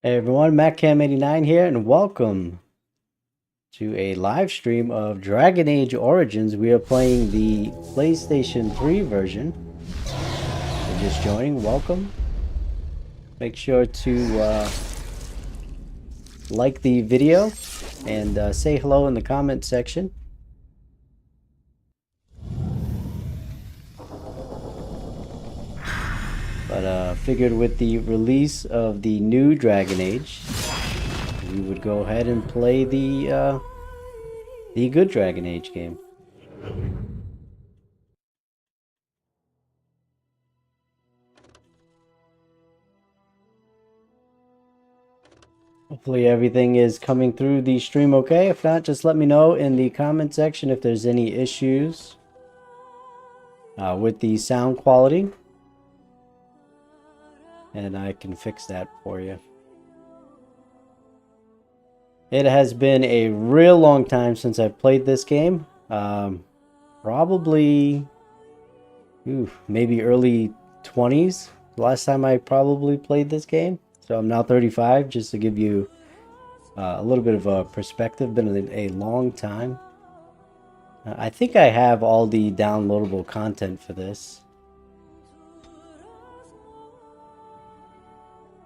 Hey everyone, MacCam89 here, and welcome to a live stream of Dragon Age Origins. We are playing the PlayStation 3 version. If you're just joining, welcome. Make sure to like the video and say hello in the comment section. But figured with the release of the new Dragon Age, we would go ahead and play the good Dragon Age game. Hopefully everything is coming through the stream okay. If not, just let me know in the comment section if there's any issues with the sound quality, and I can fix that for you. It has been a real long time since I've played this game. Probably maybe early 20s. The last time I probably played this game. So I'm now 35, just to give you a little bit of a perspective. Been a long time. I think I have all the downloadable content for this.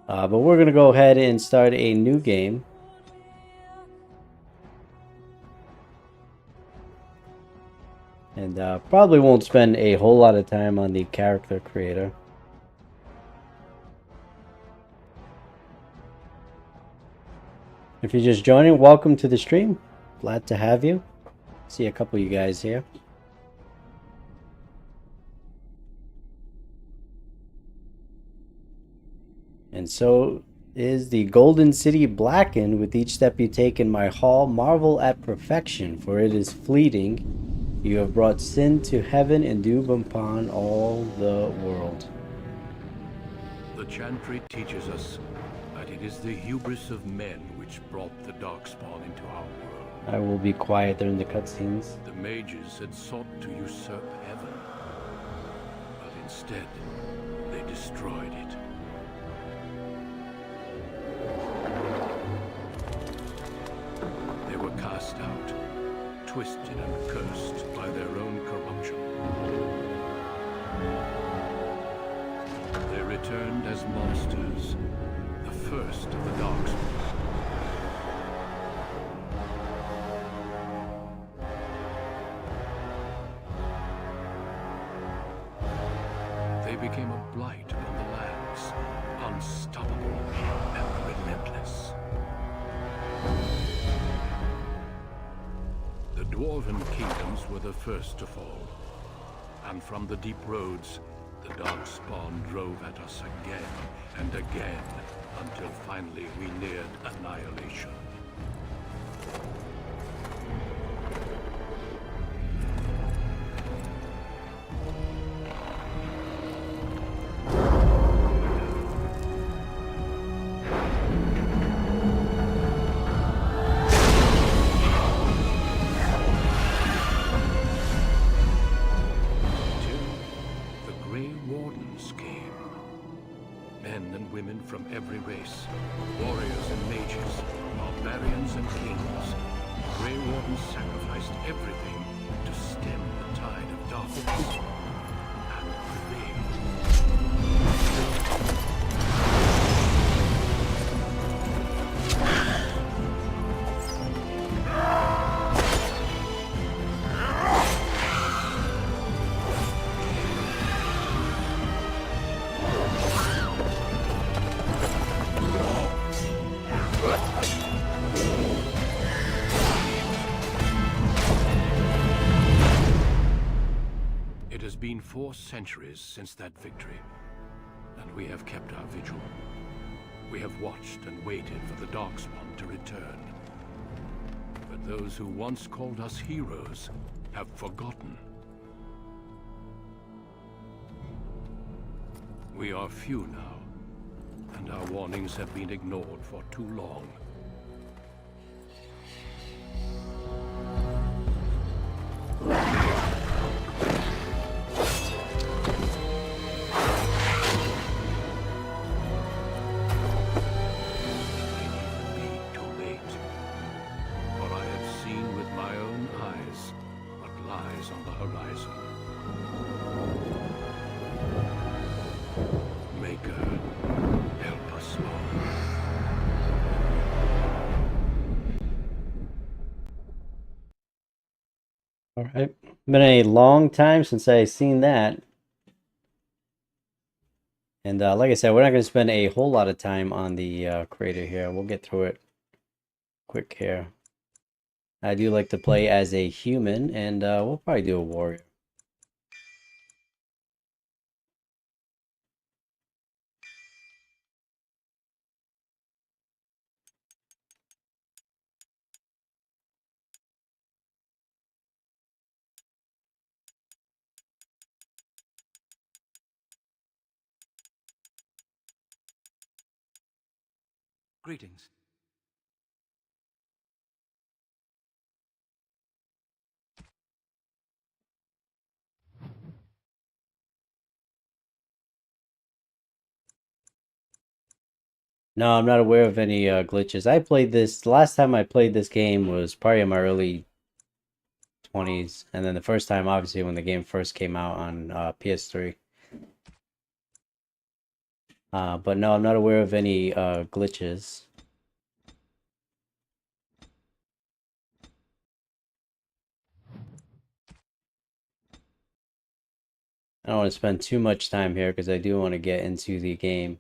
But we're going to go ahead and start a new game. And probably won't spend a whole lot of time on the character creator. If you're just joining, welcome to the stream. Glad to have you. See a couple of you guys here. And so is the Golden City blackened. With each step you take in my hall, marvel at perfection, for it is fleeting. You have brought sin to heaven and doom upon all the world. The chantry teaches us that it is the hubris of men which brought the Darkspawn into our world. I will be quiet during the cutscenes. The mages had sought to usurp heaven, but instead they destroyed it. They were cast out, twisted and cursed by their own corruption. They returned as monsters, the first of the Darkspawn. They became a blight upon the lands, unstoppable and relentless. The Dwarven kingdoms were the first to fall, and from the deep roads, the Darkspawn drove at us again and again, until finally we neared annihilation. From every race, warriors and mages, barbarians and kings, Grey Wardens sacrificed everything to stem the tide of darkness and prevail. It has been 4 centuries since that victory, and we have kept our vigil. We have watched and waited for the Darkspawn to return. But those who once called us heroes have forgotten. We are few now, and our warnings have been ignored for too long. All right. Been a long time since I seen that. And like I said, we're not going to spend a whole lot of time on the crater here. We'll get through it quick here. I do like to play as a human, and we'll probably do a warrior. Greetings. No, I'm not aware of any glitches. I played this, the last time I played this game was probably in my early 20s, and then the first time, obviously, when the game first came out on PS3. But no, I'm not aware of any glitches. I don't want to spend too much time here because I do want to get into the game.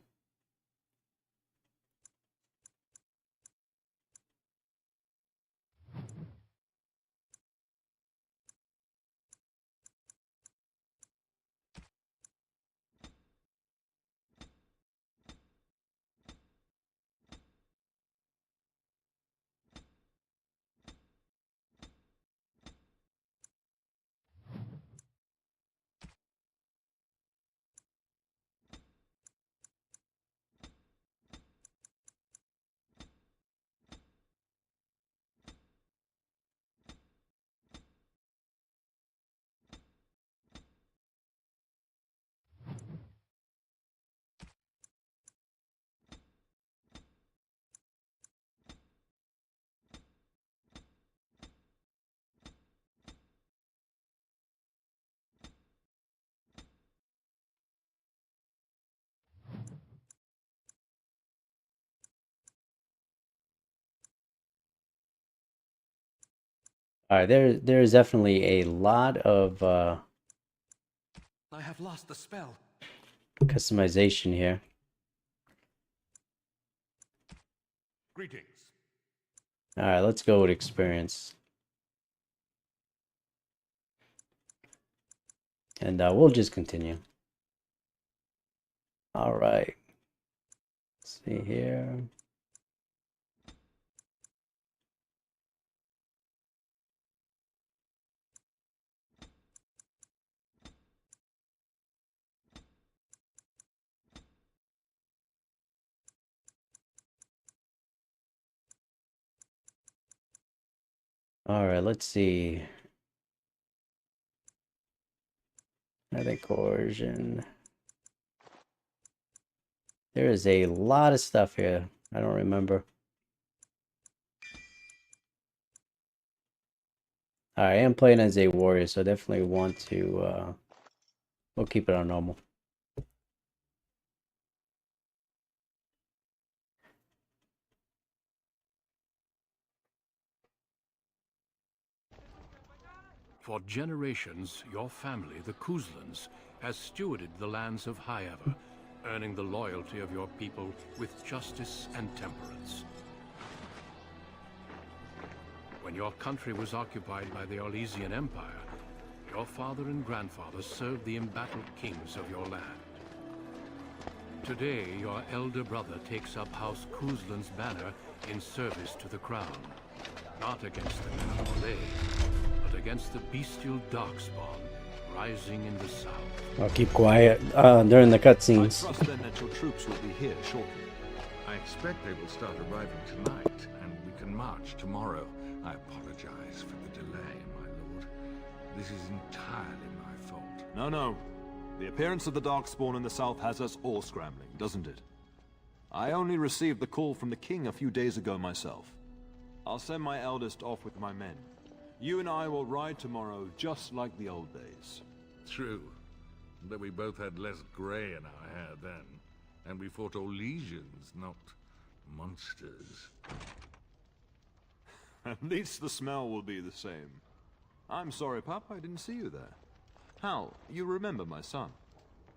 All right, there is definitely a lot of I have lost the spell. customization here. Greetings. All right, let's go with experience. And we'll just continue. All right. Let's see here. All right, let's see. I think coercion. There is a lot of stuff here. I don't remember. All right, I am playing as a warrior, so I definitely want to. We'll keep it on normal. For generations, your family, the Kuzlans, has stewarded the lands of Highever, earning the loyalty of your people with justice and temperance. When your country was occupied by the Orlesian Empire, your father and grandfather served the embattled kings of your land. Today, your elder brother takes up House Kuzlan's banner in service to the crown, not against the men of Orlais, but against the bestial Darkspawn rising in the south. I'll keep quiet during the I cutscenes. trust then that your troops will be here shortly. I expect they will start arriving tonight, and we can march tomorrow. I apologize for the delay, my lord. This is entirely my fault. No. The appearance of the Darkspawn in the south has us all scrambling, doesn't it? I only received the call from the king a few days ago myself. I'll send my eldest off with my men. You and I will ride tomorrow just like the old days. True, but we both had less grey in our hair then, and we fought Orlesians, not monsters. At least the smell will be the same. I'm sorry, Pup, I didn't see you there. Hal, you remember my son?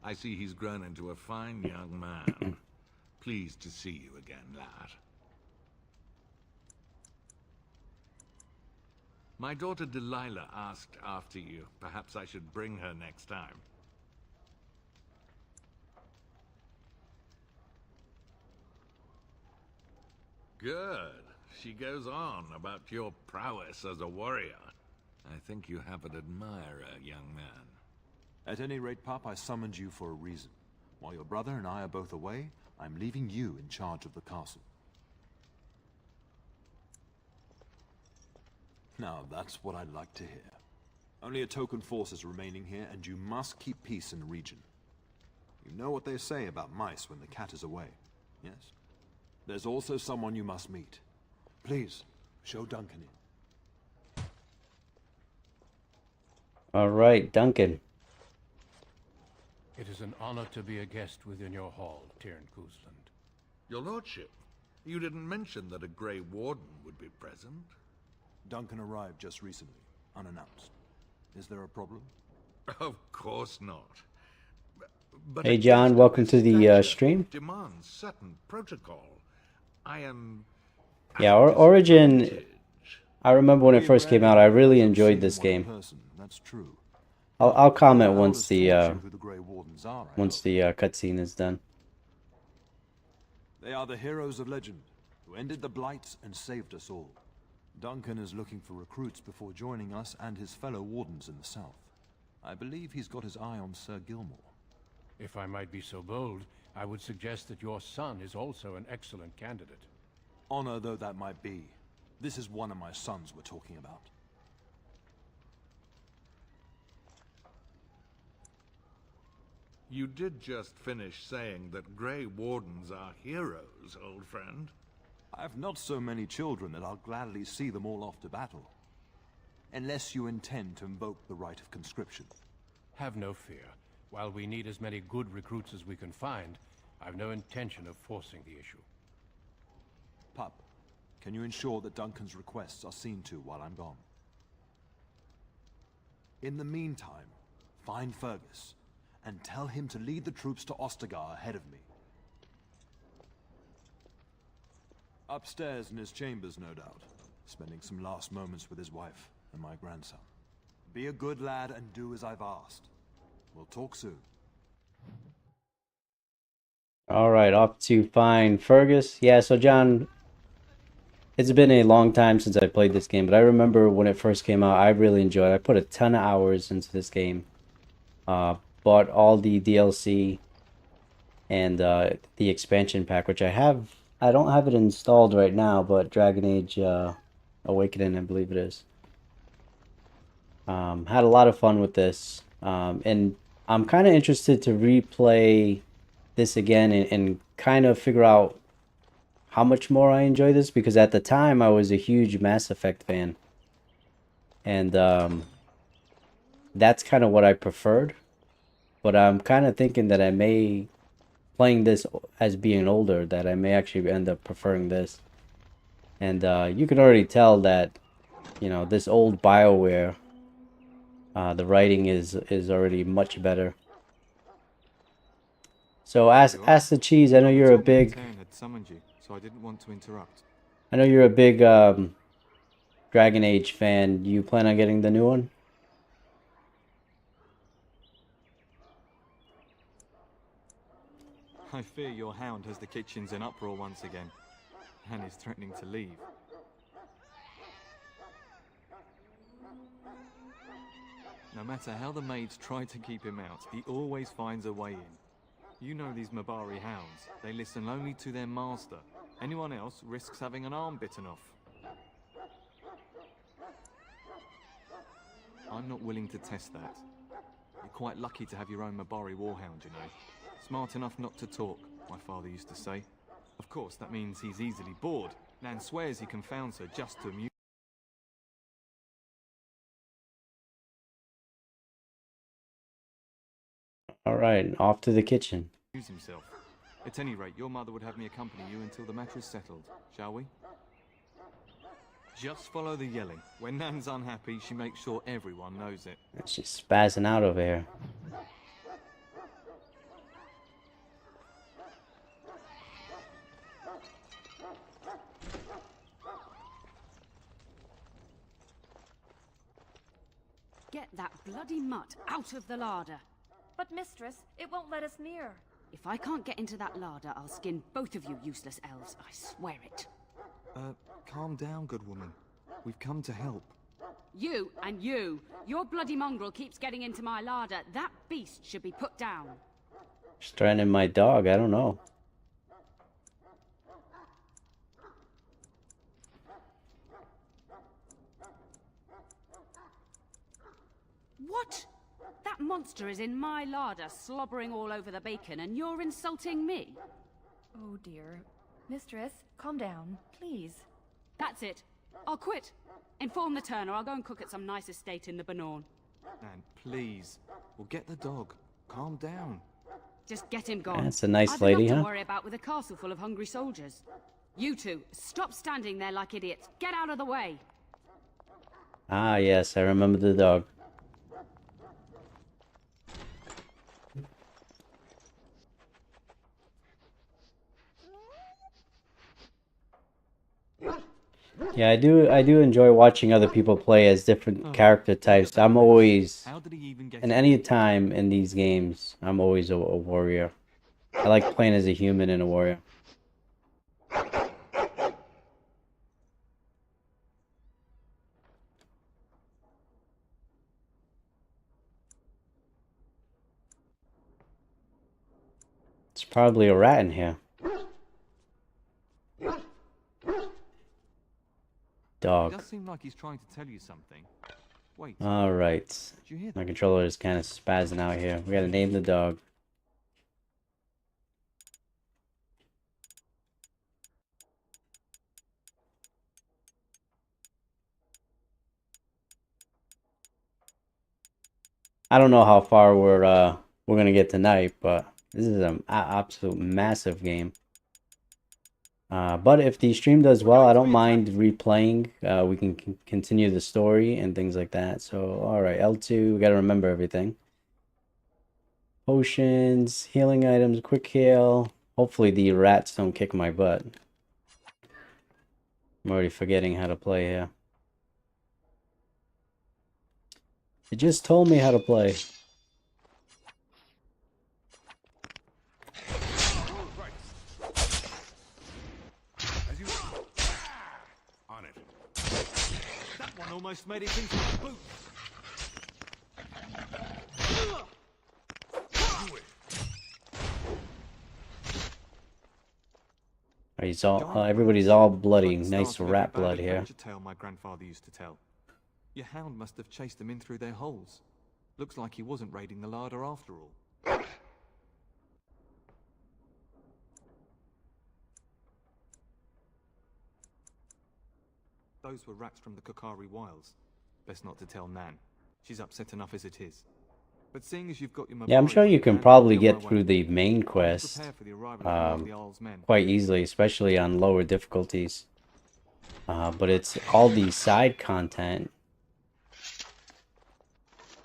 I see he's grown into a fine young man. Pleased to see you again, lad. My daughter Delilah asked after you. Perhaps I should bring her next time. Good. She goes on about your prowess as a warrior. I think you have an admirer, young man. At any rate, Pup, I summoned you for a reason. While your brother and I are both away, I'm leaving you in charge of the castle. Now, that's what I'd like to hear. Only a token force is remaining here, and you must keep peace in the region. You know what they say about mice when the cat is away, yes? There's also someone you must meet. Please, show Duncan in. All right, Duncan. It is an honor to be a guest within your hall, Tyrn Cousland. Your lordship, you didn't mention that a Grey Warden would be present. Duncan arrived just recently, unannounced. Is there a problem? Of course not. But Hey a John, guest welcome of to this the stature stream. Demands certain protocol. I am... Yeah, at a Origin, disadvantage. I remember when it We first came out, I really enjoyed this Seen one in game. person, that's true. I'll comment Hal once has the told you who the Grey Wardens are, I once hope. the cutscene is done. They are the heroes of legend, who ended the Blight and saved us all. Duncan is looking for recruits before joining us and his fellow Wardens in the south. I believe he's got his eye on Sir Gilmore. If I might be so bold, I would suggest that your son is also an excellent candidate. Honor though that might be, this is one of my sons we're talking about. You did just finish saying that Grey Wardens are heroes, old friend. I have not so many children that I'll gladly see them all off to battle. Unless you intend to invoke the right of conscription. Have no fear. While we need as many good recruits as we can find, I've no intention of forcing the issue. Pup, can you ensure that Duncan's requests are seen to while I'm gone? In the meantime, find Fergus, and tell him to lead the troops to Ostagar ahead of me. Upstairs in his chambers, no doubt, spending some last moments with his wife and my grandson. Be a good lad and do as I've asked. We'll talk soon. All right, off to find Fergus. Yeah, so John, it's been a long time since I played this game, but I remember when it first came out, I really enjoyed it. I put a ton of hours into this game. Bought all the DLC and the expansion pack, which I don't have it installed right now, but Dragon Age Awakening, I believe it is. Had a lot of fun with this, and I'm kind of interested to replay this again and kind of figure out how much more I enjoy this, because at the time I was a huge Mass Effect fan, and that's kind of what I preferred. But I'm kind of thinking that playing this as being older, that I may actually end up preferring this. And you can already tell that, you know, this old BioWare, the writing is already much better. So ask the cheese. I know you're a big. had summoned you, so I didn't want to interrupt. I know you're a big Dragon Age fan. You plan on getting the new one? I fear your hound has the kitchens in uproar once again, and is threatening to leave. No matter how the maids try to keep him out, he always finds a way in. You know these Mabari hounds. They listen only to their master. Anyone else risks having an arm bitten off. I'm not willing to test that. You're quite lucky to have your own Mabari warhound, you know. Smart enough not to talk, my father used to say. Of course, that means he's easily bored. Nan swears he confounds her just to amuse. All right, off to the kitchen. Himself. At any rate, your mother would have me accompany you until the matter is settled, shall we? Just follow the yelling. When Nan's unhappy, she makes sure everyone knows it. She's spazzing out over here. Get that bloody mutt out of the larder. But mistress, it won't let us near. If I can't get into that larder, I'll skin both of you useless elves, I swear it. Calm down, good woman. We've come to help. You and you! Your bloody mongrel keeps getting into my larder. That beast should be put down. She's threatening my dog, I don't know. What? That monster is in my larder, slobbering all over the bacon, and you're insulting me? Oh dear. Mistress, calm down, please. That's it. I'll quit. Inform the turner. I'll go and cook at some nice estate in the Banorn. Nan, please. We'll get the dog. Calm down. Just get him gone. That's a nice I've lady, enough huh? to worry about with a castle full of hungry soldiers. You two, stop standing there like idiots. Get out of the way. Ah, yes, I remember the dog. Yeah, I do enjoy watching other people play as different character types. I'm always, How did he even get in any time in these games, I'm always a warrior. I like playing as a human and a warrior. It's probably a rat in here. It Dog. does seem like he's trying to tell you something. Wait, Alright. did you hear My that? controller is kind of spazzing out here. We gotta name the dog. I don't know how far we're gonna get tonight, but this is an absolute massive game. But if the stream does well, I don't mind replaying. We can continue the story and things like that. So, alright, L2, we gotta remember everything. Potions, healing items, quick heal. Hopefully the rats don't kick my butt. I'm already forgetting how to play here. It just told me how to play. As you on it. That one almost made it into my boot. Do it. He's all, everybody's all bloody. Like the Nice start of rat every bad blood here. adventure tale my grandfather used to tell. Your hound must have chased them in through their holes. Looks like he wasn't raiding the larder after all. Those were rats from the Kokari Wilds. Best not to tell Nan. She's upset enough as it is. But seeing as you've got your Yeah, I'm Mabari sure you in can hand, probably I'll be on get my through way. the main I'll quest prepare for the arrival of more of the Jarl's men. quite easily, especially on lower difficulties. But it's all the side content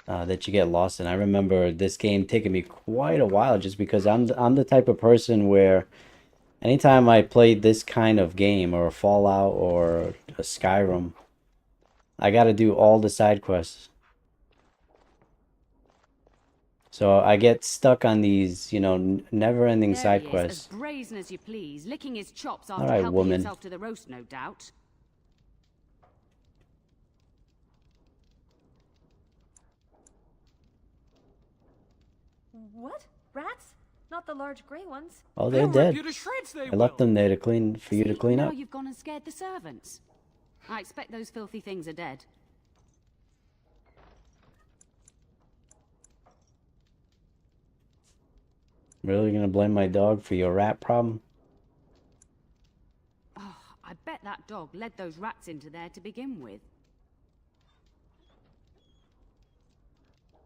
that you get lost in. I remember this game taking me quite a while just because I'm the type of person where anytime I played this kind of game or a Fallout or a Skyrim, I got to do all the side quests. So I get stuck on these, you know, never-ending There side he is, quests. as brazen as you please, licking his chops after Alright, helping woman. himself to the roast, no doubt. What? Rats? Not the large grey ones. Oh, they're They'll dead. rip you to shreds, they I left will. them there to clean for you to See, clean now up. you've gone and scared the servants. I expect those filthy things are dead. Really gonna blame my dog for your rat problem? Oh, I bet that dog led those rats into there to begin with.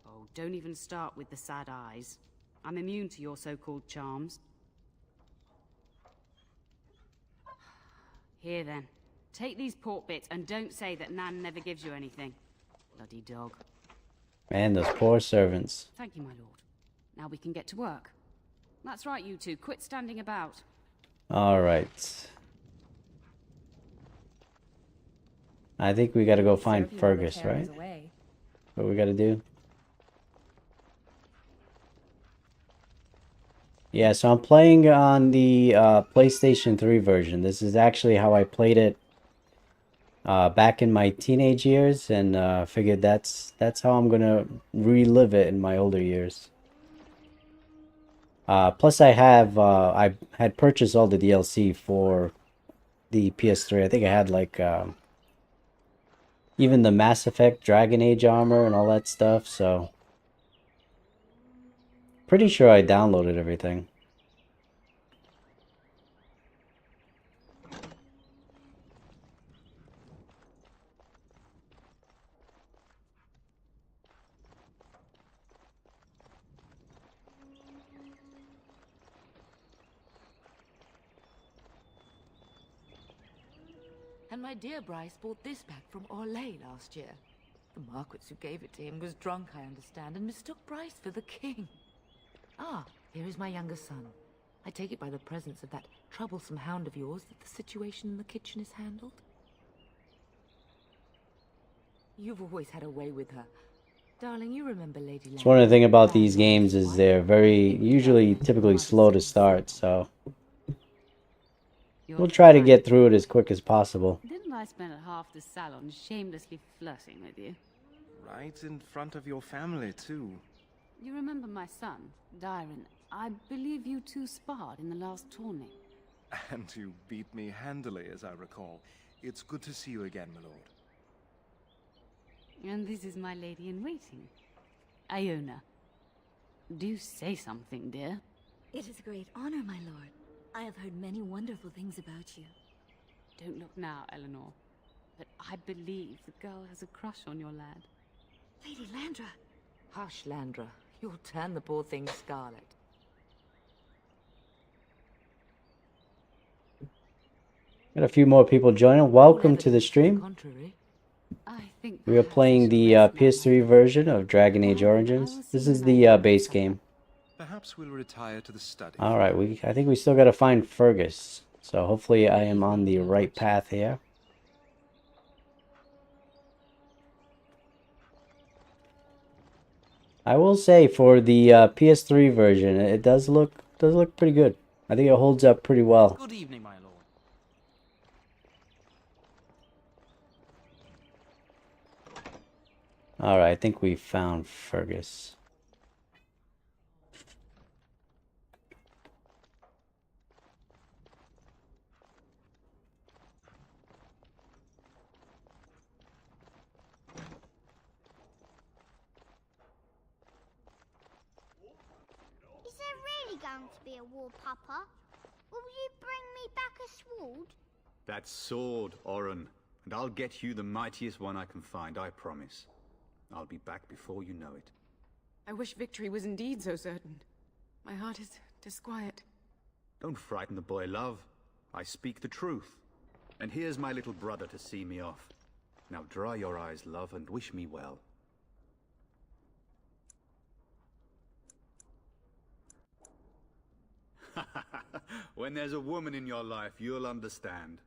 Oh, don't even start with the sad eyes. I'm immune to your so-called charms. Here then, Take these pork bits and don't say that Nan never gives you anything. Bloody dog. Man, those poor servants. Thank you, my lord. Now we can get to work. That's right, you two. Quit standing about. All right. I think we gotta go find Serve you while the Fergus, carrier's right? away. What we gotta do? Yeah, so I'm playing on the PlayStation 3 version. This is actually how I played it back in my teenage years, and figured that's how I'm gonna relive it in my older years. Plus, I had purchased all the DLC for the PS3. I think I had like even the Mass Effect Dragon Age armor and all that stuff. So pretty sure I downloaded everything. And my dear Bryce bought this back from Orlais last year. The Marquis who gave it to him was drunk, I understand, and mistook Bryce for the king. Ah, here is my younger son. I take it by the presence of that troublesome hound of yours that the situation in the kitchen is handled? You've always had a way with her. Darling, you remember Lady It's one of the things about these games is they're typically slow to start, so we'll try to get through it as quick as possible. Didn't I spend half the salon shamelessly flirting with you? Right in front of your family, too. You remember my son, Dyron? I believe you two sparred in the last tourney. And you beat me handily, as I recall. It's good to see you again, my lord. And this is my lady-in-waiting, Iona. Do say something, dear. It is a great honor, my lord. I have heard many wonderful things about you. Don't look now, Eleanor. But I believe the girl has a crush on your lad. Lady Landra. Hush, Landra. You'll turn the poor thing scarlet. Got a few more people joining. Welcome to the stream. Contrary. I think We are playing the PS3 version of Dragon Age Origins. This is the base game. Perhaps we'll retire to the study. All right, I think we still got to find Fergus. So hopefully I am on the right path here. I will say for the PS3 version, it does look pretty good. I think it holds up pretty well. Good evening, my lord. All right, I think we found Fergus. Is there really going to be a war, Papa? Will you bring me back a sword? That sword, Oren, and I'll get you the mightiest one I can find, I promise. I'll be back before you know it. I wish victory was indeed so certain. My heart is disquiet. Don't frighten the boy, love. I speak the truth. And here's my little brother to see me off. Now dry your eyes, love, and wish me well. When there's a woman in your life, you'll understand.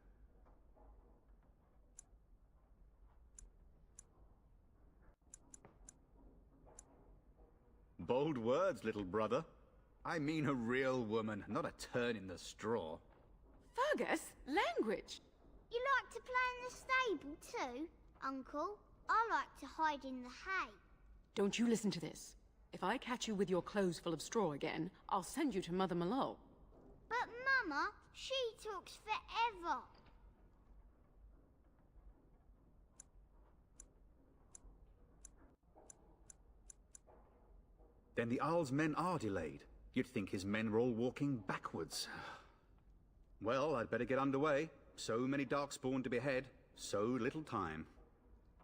Bold words, little brother. I mean a real woman, not a turn in the straw. Fergus, language! You like to play in the stable too, Uncle? I like to hide in the hay. Don't you listen to this. If I catch you with your clothes full of straw again, I'll send you to Mother Malone. But Mama, she talks forever. Then the Isle's men are delayed. You'd think his men were all walking backwards. Well, I'd better get underway. So many Darkspawn to behead, so little time.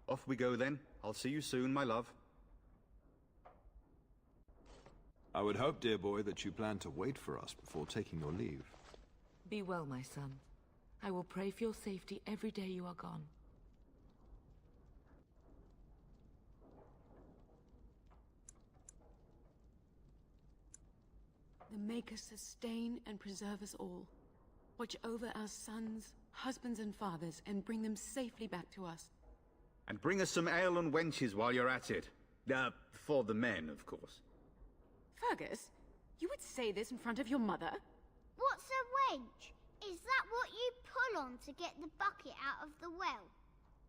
Off we go then. I'll see you soon, my love. I would hope, dear boy, that you plan to wait for us before taking your leave. Be well, my son. I will pray for your safety every day you are gone. The Maker sustain and preserve us all. Watch over our sons, husbands and fathers, and bring them safely back to us. And bring us some ale and wenches while you're at it. For the men, of course. Fergus, you would say this in front of your mother? What's a wench? Is that what you pull on to get the bucket out of the well?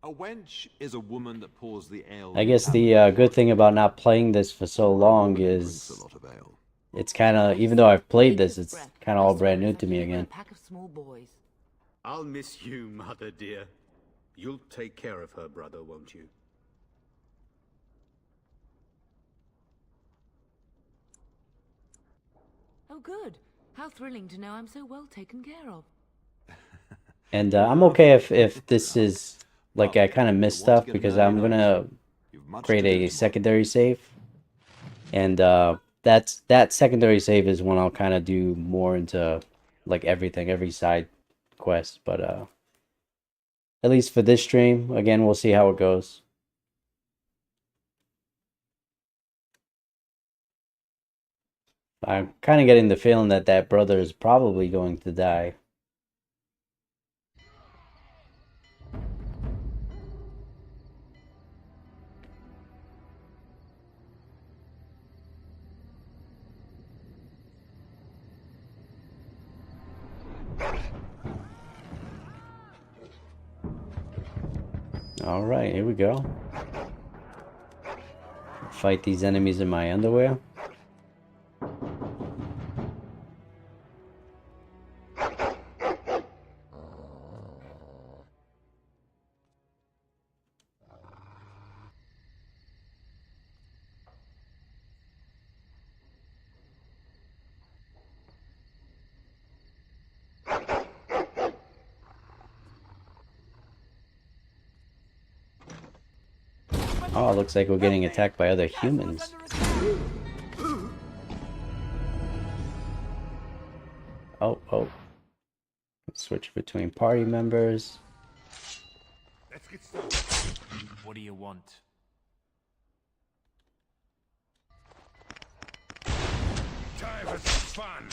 A wench is a woman that pours the ale. I guess the good thing about not playing this for so long drinks is a lot of ale. it's kind of, even though I've played this, it's kind of all brand new to me again. Pack of small boys. I'll miss you, mother dear. You'll take care of her brother, won't you? Oh, good. How thrilling to know I'm so well taken care of. And I'm okay if this is, like, I kind of missed stuff, because I'm going to create a secondary save. And that secondary save is when I'll kind of do more into, like, everything, every side quest. But at least for this stream, again, we'll see how it goes. I'm kind of getting the feeling that that brother is probably going to die. All right, here we go. Fight these enemies in my underwear. Oh, it looks like we're getting attacked by other humans. Oh. Switch between party members. Let's get started. What do you want? Time for some fun.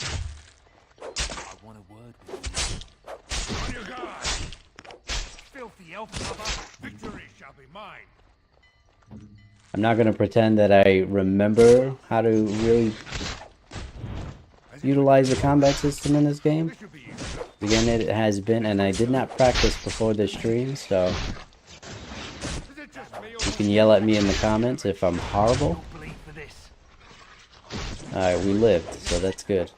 I want a word with you. On your guard. Filthy elf lover, victory shall be mine. I'm not going to pretend that I remember how to really utilize the combat system in this game. Again, it has been, and I did not practice before this stream, so you can yell at me in the comments if I'm horrible. Alright, we lived, so that's good.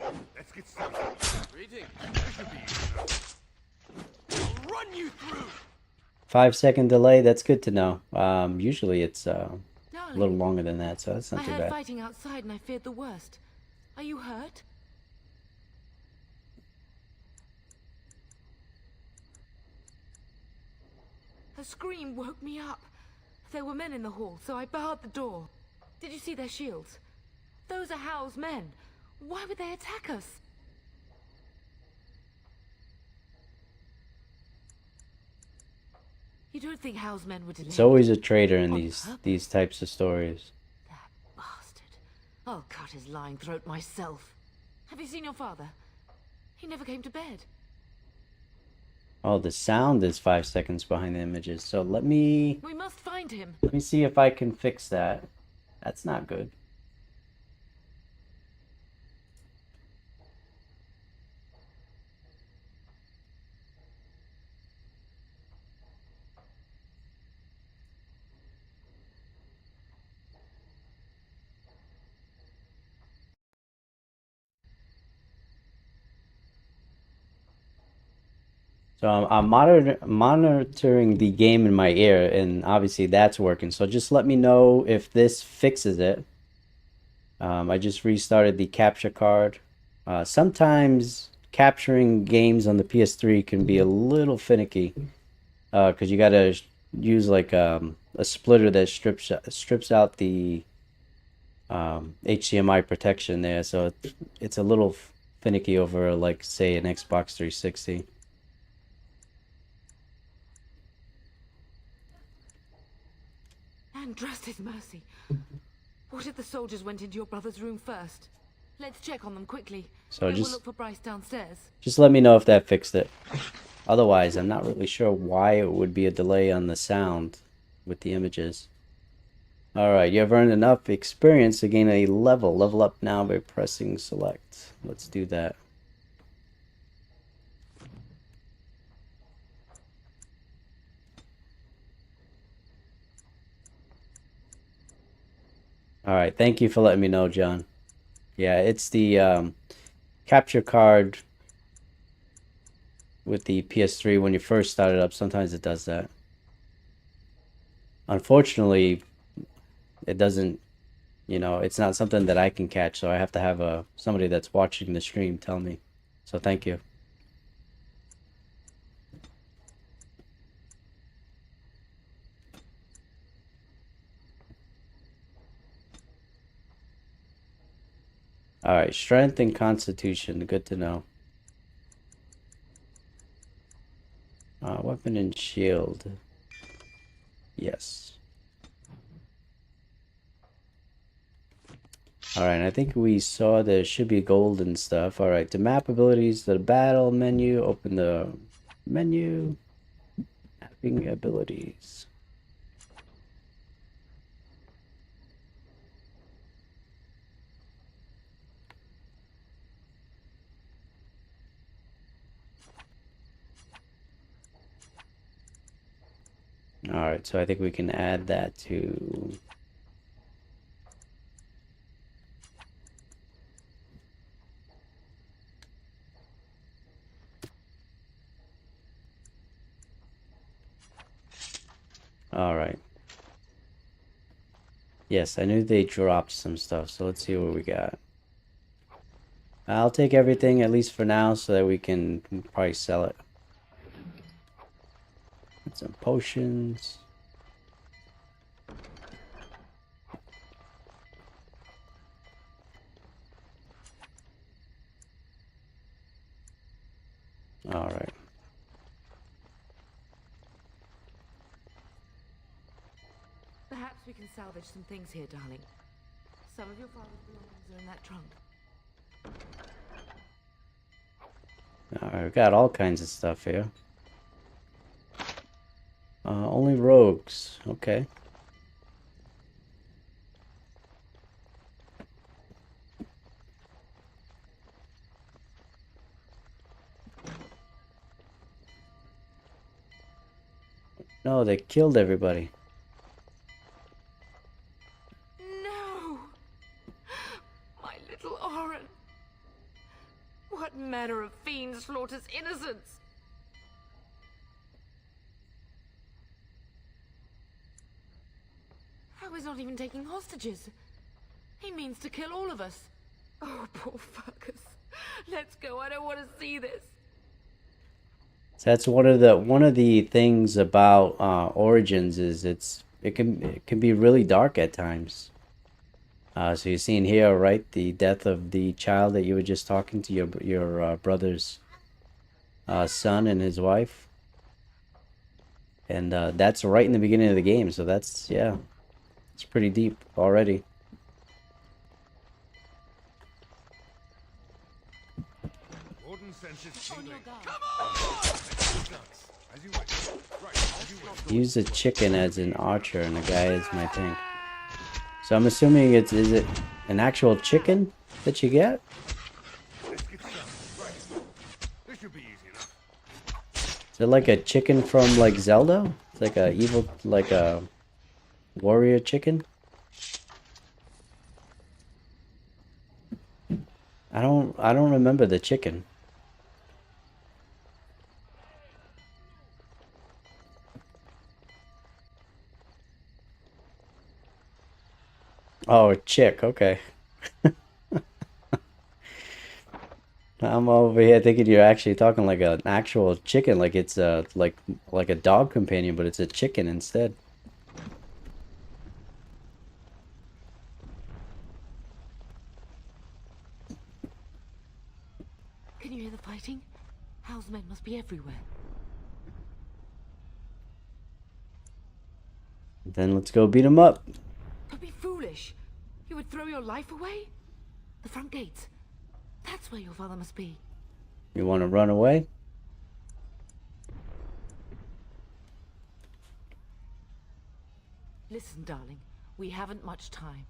5-second delay, that's good to know. Usually it's a little longer than that, so that's not I too heard bad. fighting outside and I feared the worst. Are you hurt? A scream woke me up. There were men in the hall, so I barred the door. Did you see their shields? Those are Howl's men. Why would they attack us? You don't think Howl's men would delay? It's always a traitor in these types of stories. Bastard. I'll cut his lying throat myself. Have you seen your father? He never came to bed. Oh, the sound is 5 seconds behind the images, so let me We must find him. see if I can fix that. That's not good. So I'm monitoring the game in my ear, and obviously that's working. So just let me know if this fixes it. I just restarted the capture card. Sometimes capturing games on the PS3 can be a little finicky, because you gotta use like a splitter that strips out the HDMI protection there. So it's a little finicky over, like, say, an Xbox 360. And trust his mercy. What if the soldiers went into your brother's room first? Let's check on them quickly. So Then just- we'll look for Bryce downstairs. Just let me know if that fixed it. Otherwise, I'm not really sure why it would be a delay on the sound with the images. Alright, you have earned enough experience to gain a level. Level up now by pressing select. Let's do that. Alright, thank you for letting me know, John. Yeah, it's the capture card with the PS3 when you first start it up. Sometimes it does that. Unfortunately, it doesn't, you know, it's not something that I can catch, so I have to have somebody that's watching the stream tell me. So thank you. Alright, strength and constitution, good to know. Weapon and shield. Yes. Alright, I think we saw there should be gold and stuff. Alright, the map abilities, the battle menu, open the menu. Mapping abilities. Alright, so I think we can add that to... Alright. Yes, I knew they dropped some stuff, so let's see what we got. I'll take everything, at least for now, so that we can probably sell it. Some potions. All right. Perhaps we can salvage some things here, darling. Some of your father's belongings are in that trunk. All right, we've got all kinds of stuff here. Only rogues. Okay. No, they killed everybody. No! My little Oren! What manner of fiend slaughters innocents? How is not even taking hostages? He means to kill all of us. Oh, poor Fergus. Let's go. I don't want to see this. So that's one of the things about Origins is it can be really dark at times. So you're seeing here, right, the death of the child that you were just talking to your brother's son and his wife, and that's right in the beginning of the game. So that's, yeah, it's pretty deep already. Use a chicken as an archer and the guy is my tank. So I'm assuming is it an actual chicken that you get? Is it like a chicken from like Zelda? It's like a evil, like a warrior chicken? I don't remember the chicken. Oh, a chick, okay. I'm over here thinking you're actually talking like an actual chicken, like it's like a dog companion, but it's a chicken instead. Can you hear the fighting? Hal's men must be everywhere. Then let's go beat him up. Don't be foolish. You would throw your life away? The front gates. That's where your father must be. You want to run away? Listen, darling. We haven't much time.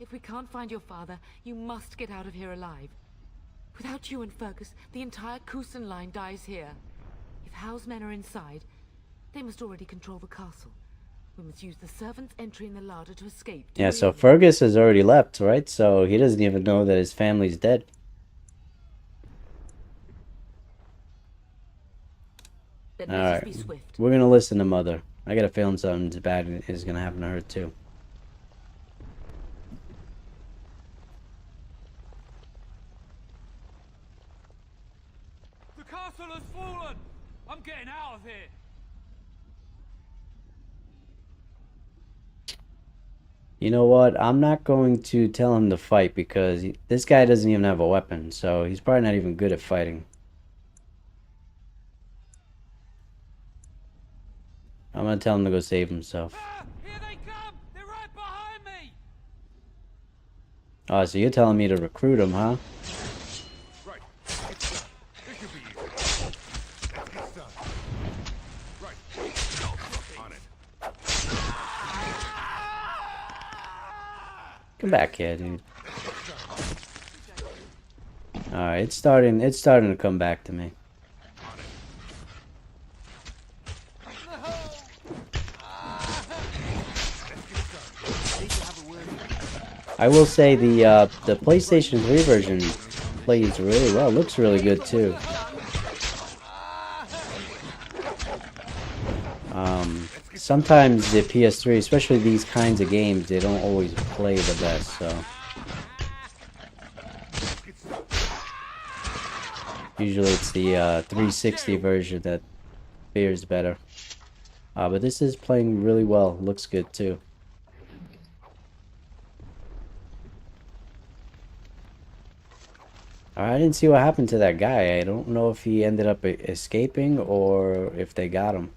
If we can't find your father, you must get out of here alive. Without you and Fergus, the entire Kusen line dies here. If Hal's men are inside, they must already control the castle. We must use the servant's entry in the larder to escape. Yeah, so Fergus has already left, right? So he doesn't even know that his family's dead. Alright, we're gonna listen to Mother. I got a feeling something bad is gonna happen to her too. The castle has fallen! I'm getting out of here! You know what? I'm not going to tell him to fight because this guy doesn't even have a weapon, so he's probably not even good at fighting. I'm gonna tell him to go save himself. Here they come! They're right behind me! Oh, so you're telling me to recruit him, huh? Right. This should be easy. Let's get started. Right. On it. Come back here, dude. Alright, it's starting to come back to me. I will say the PlayStation 3 version plays really well. Looks really good too. Sometimes the PS3, especially these kinds of games, they don't always play the best. So usually it's the 360 version that fares better. But this is playing really well. Looks good too. I didn't see what happened to that guy. I don't know if he ended up escaping or if they got him.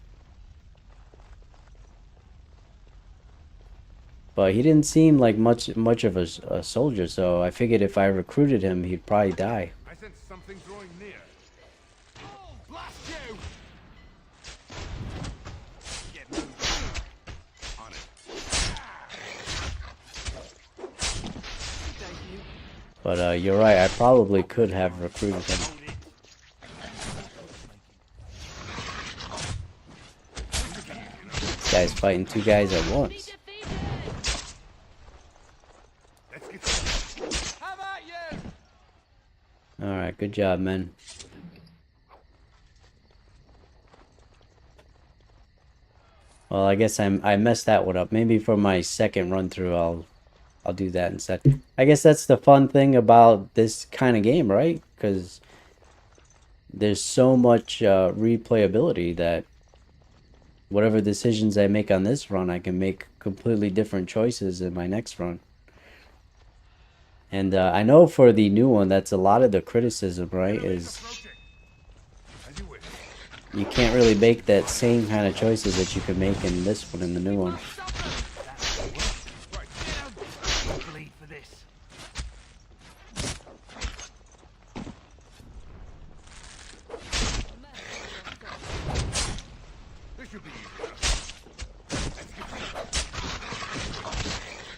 But he didn't seem like much of a soldier, so I figured if I recruited him, he'd probably die. I sense something drawing near. Oh, blast you! Get moving. On it. But you're right, I probably could have recruited him. This guy's fighting two guys at once. Alright, good job, men. Well, I guess I messed that one up. Maybe for my second run through, I'll do that instead. I guess that's the fun thing about this kind of game, right? Because there's so much replayability that whatever decisions I make on this run, I can make completely different choices in my next run. And I know for the new one, that's a lot of the criticism, right? Is you can't really make that same kind of choices that you can make in this one, in the new one.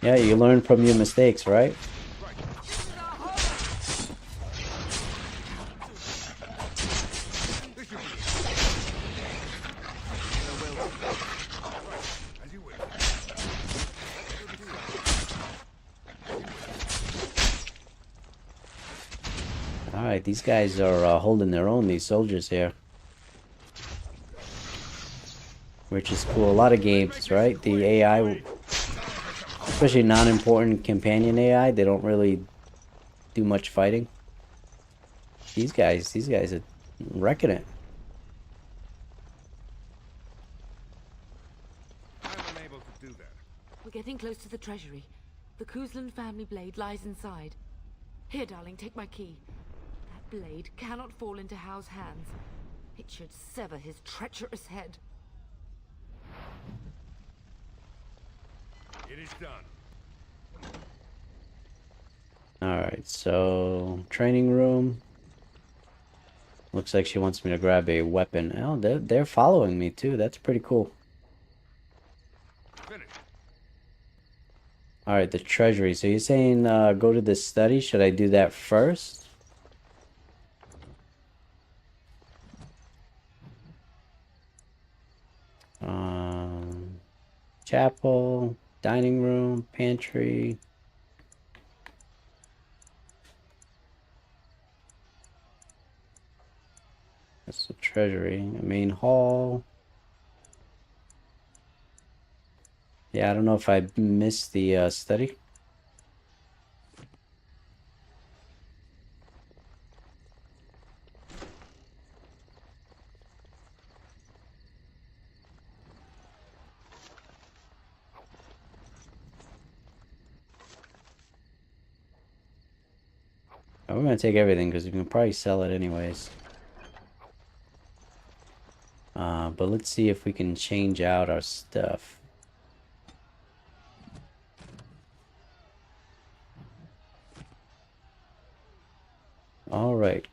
Yeah, you learn from your mistakes, right? Alright, these guys are holding their own, these soldiers here. Which is cool. A lot of games, right? The AI, especially non-important companion AI, they don't really do much fighting. These guys are wrecking it. We're getting close to the treasury. The Kuzlan family blade lies inside. Here, darling, take my key. That blade cannot fall into Hal's hands. It should sever his treacherous head. It is done. Alright, so training room. Looks like she wants me to grab a weapon. Oh, they're following me too. That's pretty cool. Alright, the treasury. So you're saying go to the study. Should I do that first? Chapel, dining room, pantry. That's the treasury. Main hall. Yeah, I don't know if I missed the study. Oh, we're gonna take everything because we can probably sell it anyways. But let's see if we can change out our stuff. All right.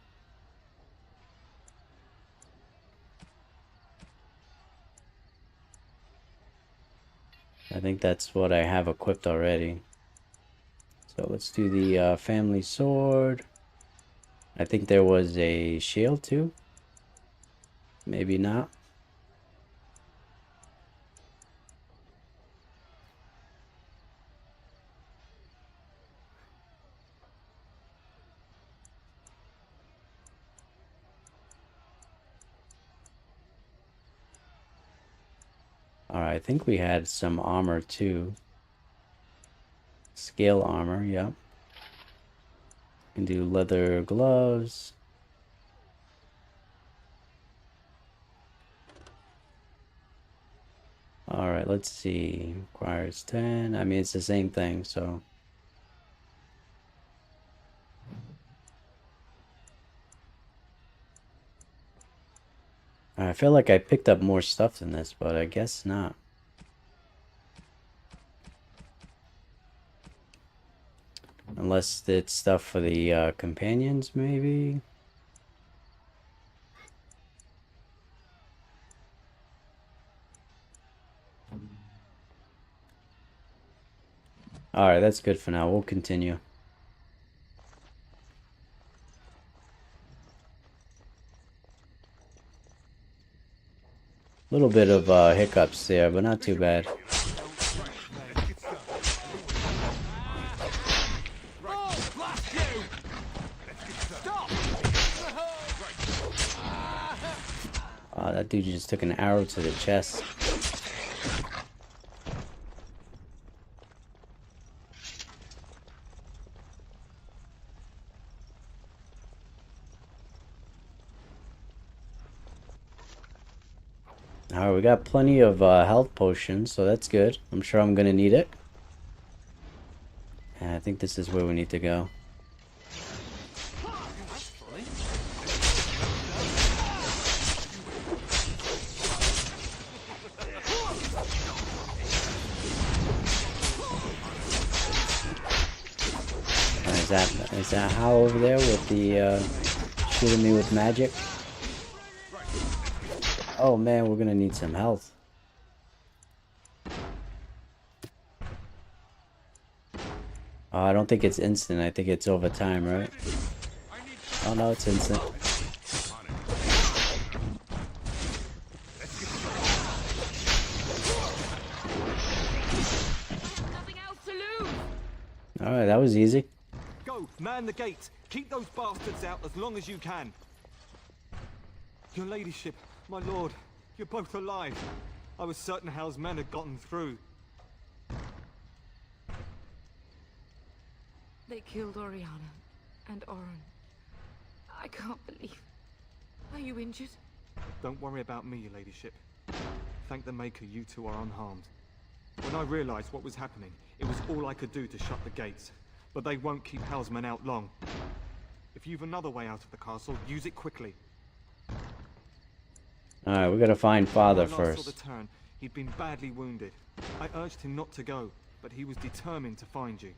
I think that's what I have equipped already. So let's do the family sword. I think there was a shield too. Maybe not. Alright, I think we had some armor too. Scale armor, yeah. Can do leather gloves. Alright, let's see. Requires 10. I mean, it's the same thing, so. I feel like I picked up more stuff than this, but I guess not. Unless it's stuff for the companions, maybe. Alright, that's good for now. We'll continue. Little bit of hiccups there, but not too bad. That dude just took an arrow to the chest. Alright, we got plenty of health potions, so that's good. I'm sure I'm gonna need it. And I think this is where we need to go. Is that Hal over there with the shooting me with magic? Oh man, we're gonna need some health. Oh, I don't think it's instant. I think it's over time, right? Oh no, it's instant. Alright, that was easy. Go, man the gates. Keep those bastards out as long as you can. Your ladyship, my lord, you're both alive. I was certain Hal's men had gotten through. They killed Oriana and Oren. I can't believe. Are you injured? Don't worry about me, your ladyship. Thank the Maker you two are unharmed. When I realized what was happening, it was all I could do to shut the gates. But they won't keep Hal's men out long. If you've another way out of the castle, use it quickly. Alright, we gotta find Father when I last first. saw the turn, he'd been badly wounded. I urged him not to go, but he was determined to find you.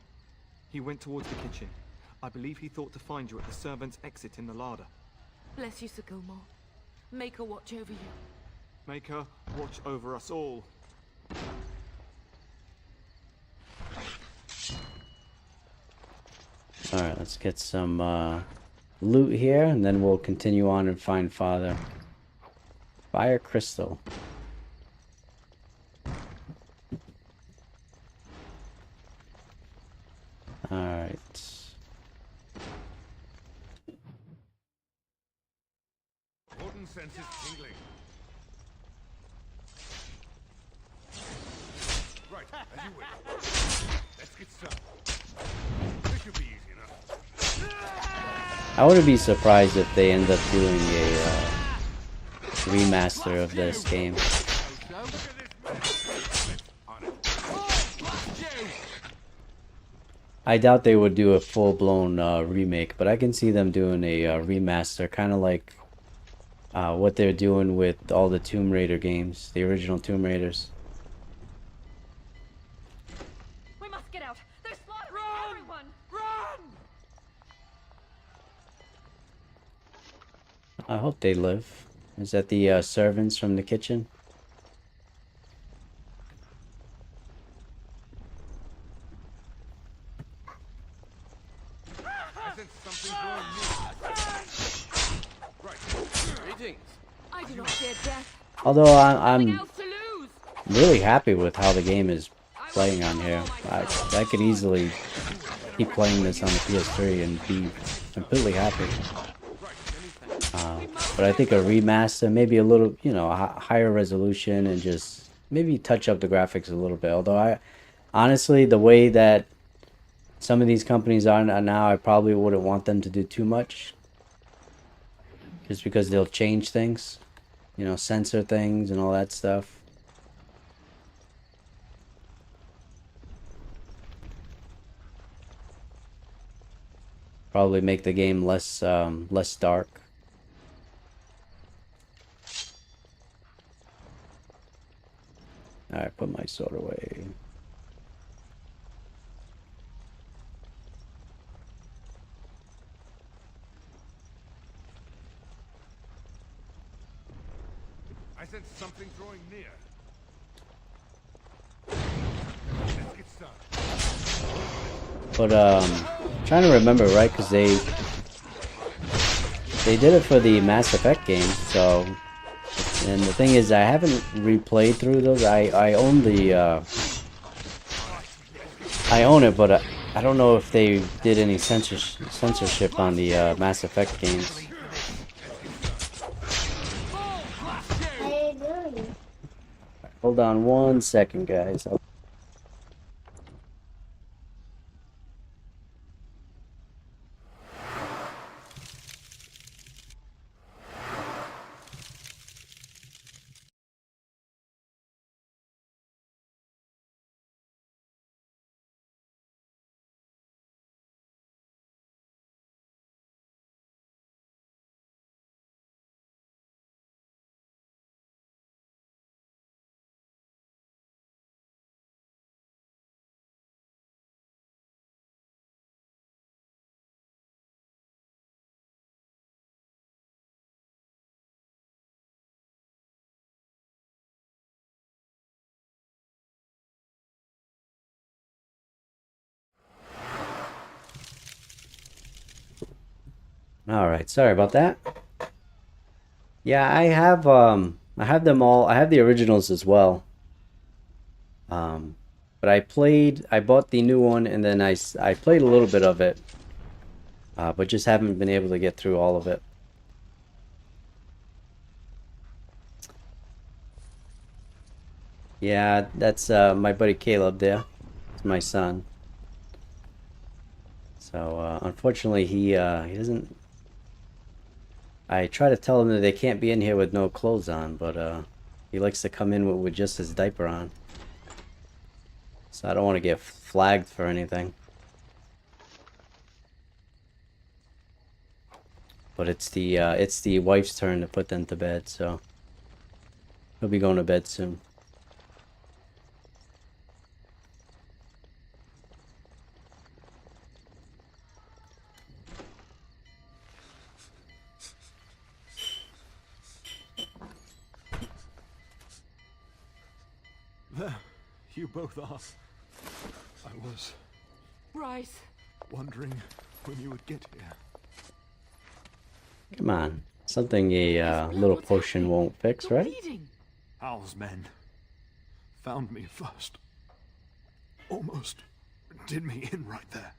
He went towards the kitchen. I believe he thought to find you at the servants' exit in the larder. Bless you, Sir Gilmore. Make her watch over you. Make her watch over us all. Alright, let's get some loot here, and then we'll continue on and find Father. Fire crystal. Alright. Warden senses tingling. Right, as you wish. Let's get started. This should be easy enough. I wouldn't be surprised if they end up doing a remaster of this game. I doubt they would do a full-blown remake, but I can see them doing a remaster, kind of like what they're doing with all the Tomb Raider games, the original Tomb Raiders. We must get out. They're slaughtering everyone. Run! I hope they live. Is that the servants from the kitchen? I sense something growing near. Right. Greetings. I do not fear death. Although I'm really happy with how the game is playing on here. I could easily keep playing this on the PS3 and be completely happy. But I think a remaster, maybe a little, you know, higher resolution, and just maybe touch up the graphics a little bit. Although honestly, the way that some of these companies are now, I probably wouldn't want them to do too much. Just because they'll change things, you know, censor things and all that stuff. Probably make the game less dark. Alright, put my sword away. I sense something drawing near. Let's get started. But trying to remember, right? Because they did it for the Mass Effect games, so. And the thing is, I haven't replayed through those. I own the I own it, but I don't know if they did any censorship on the Mass Effect games. Hold on 1 second, guys. Alright, sorry about that. Yeah, I have them all. I have the originals as well. But I bought the new one, and then I played a little bit of it. But just haven't been able to get through all of it. Yeah, that's my buddy Caleb there. It's my son. So unfortunately he doesn't. I try to tell him that they can't be in here with no clothes on, but he likes to come in with just his diaper on. So I don't want to get flagged for anything. But it's the wife's turn to put them to bed, so he'll be going to bed soon. you both are. I was Bryce. wondering when you would get here. Come on. Something a little potion won't fix, right? Hal's men found me first. Almost did me in right there.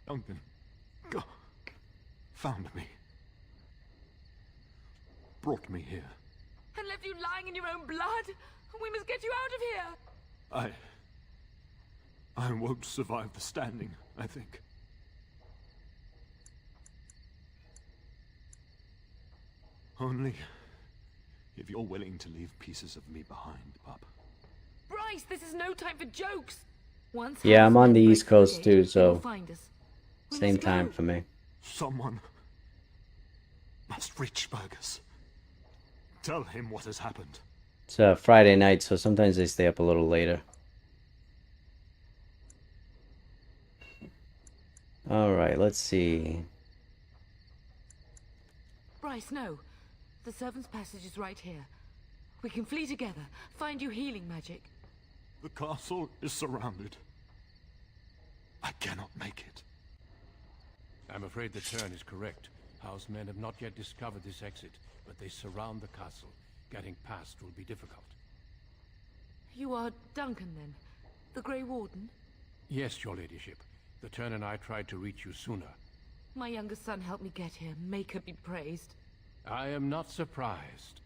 Duncan, go. Found me. Brought me here. And left you lying in your own blood? We must get you out of here! I won't survive the standing, I think. Only if you're willing to leave pieces of me behind, pup. Bryce, this is no time for jokes! Once Yeah, I'm on the Hal's men East break through Coast the too, gate, they will so find us. We same must time go. for me. Someone must reach Burgess. Tell him what has happened. It's a Friday night, so sometimes they stay up a little later. Alright, let's see. Bryce, no. The servant's passage is right here. We can flee together, find you healing magic. The castle is surrounded. I cannot make it. I'm afraid the turn is correct. House men have not yet discovered this exit, but they surround the castle. Getting past will be difficult. You are Duncan, then? The Grey Warden? Yes, your ladyship. The turn and I tried to reach you sooner. My younger son helped me get here. Make her be praised. I am not surprised.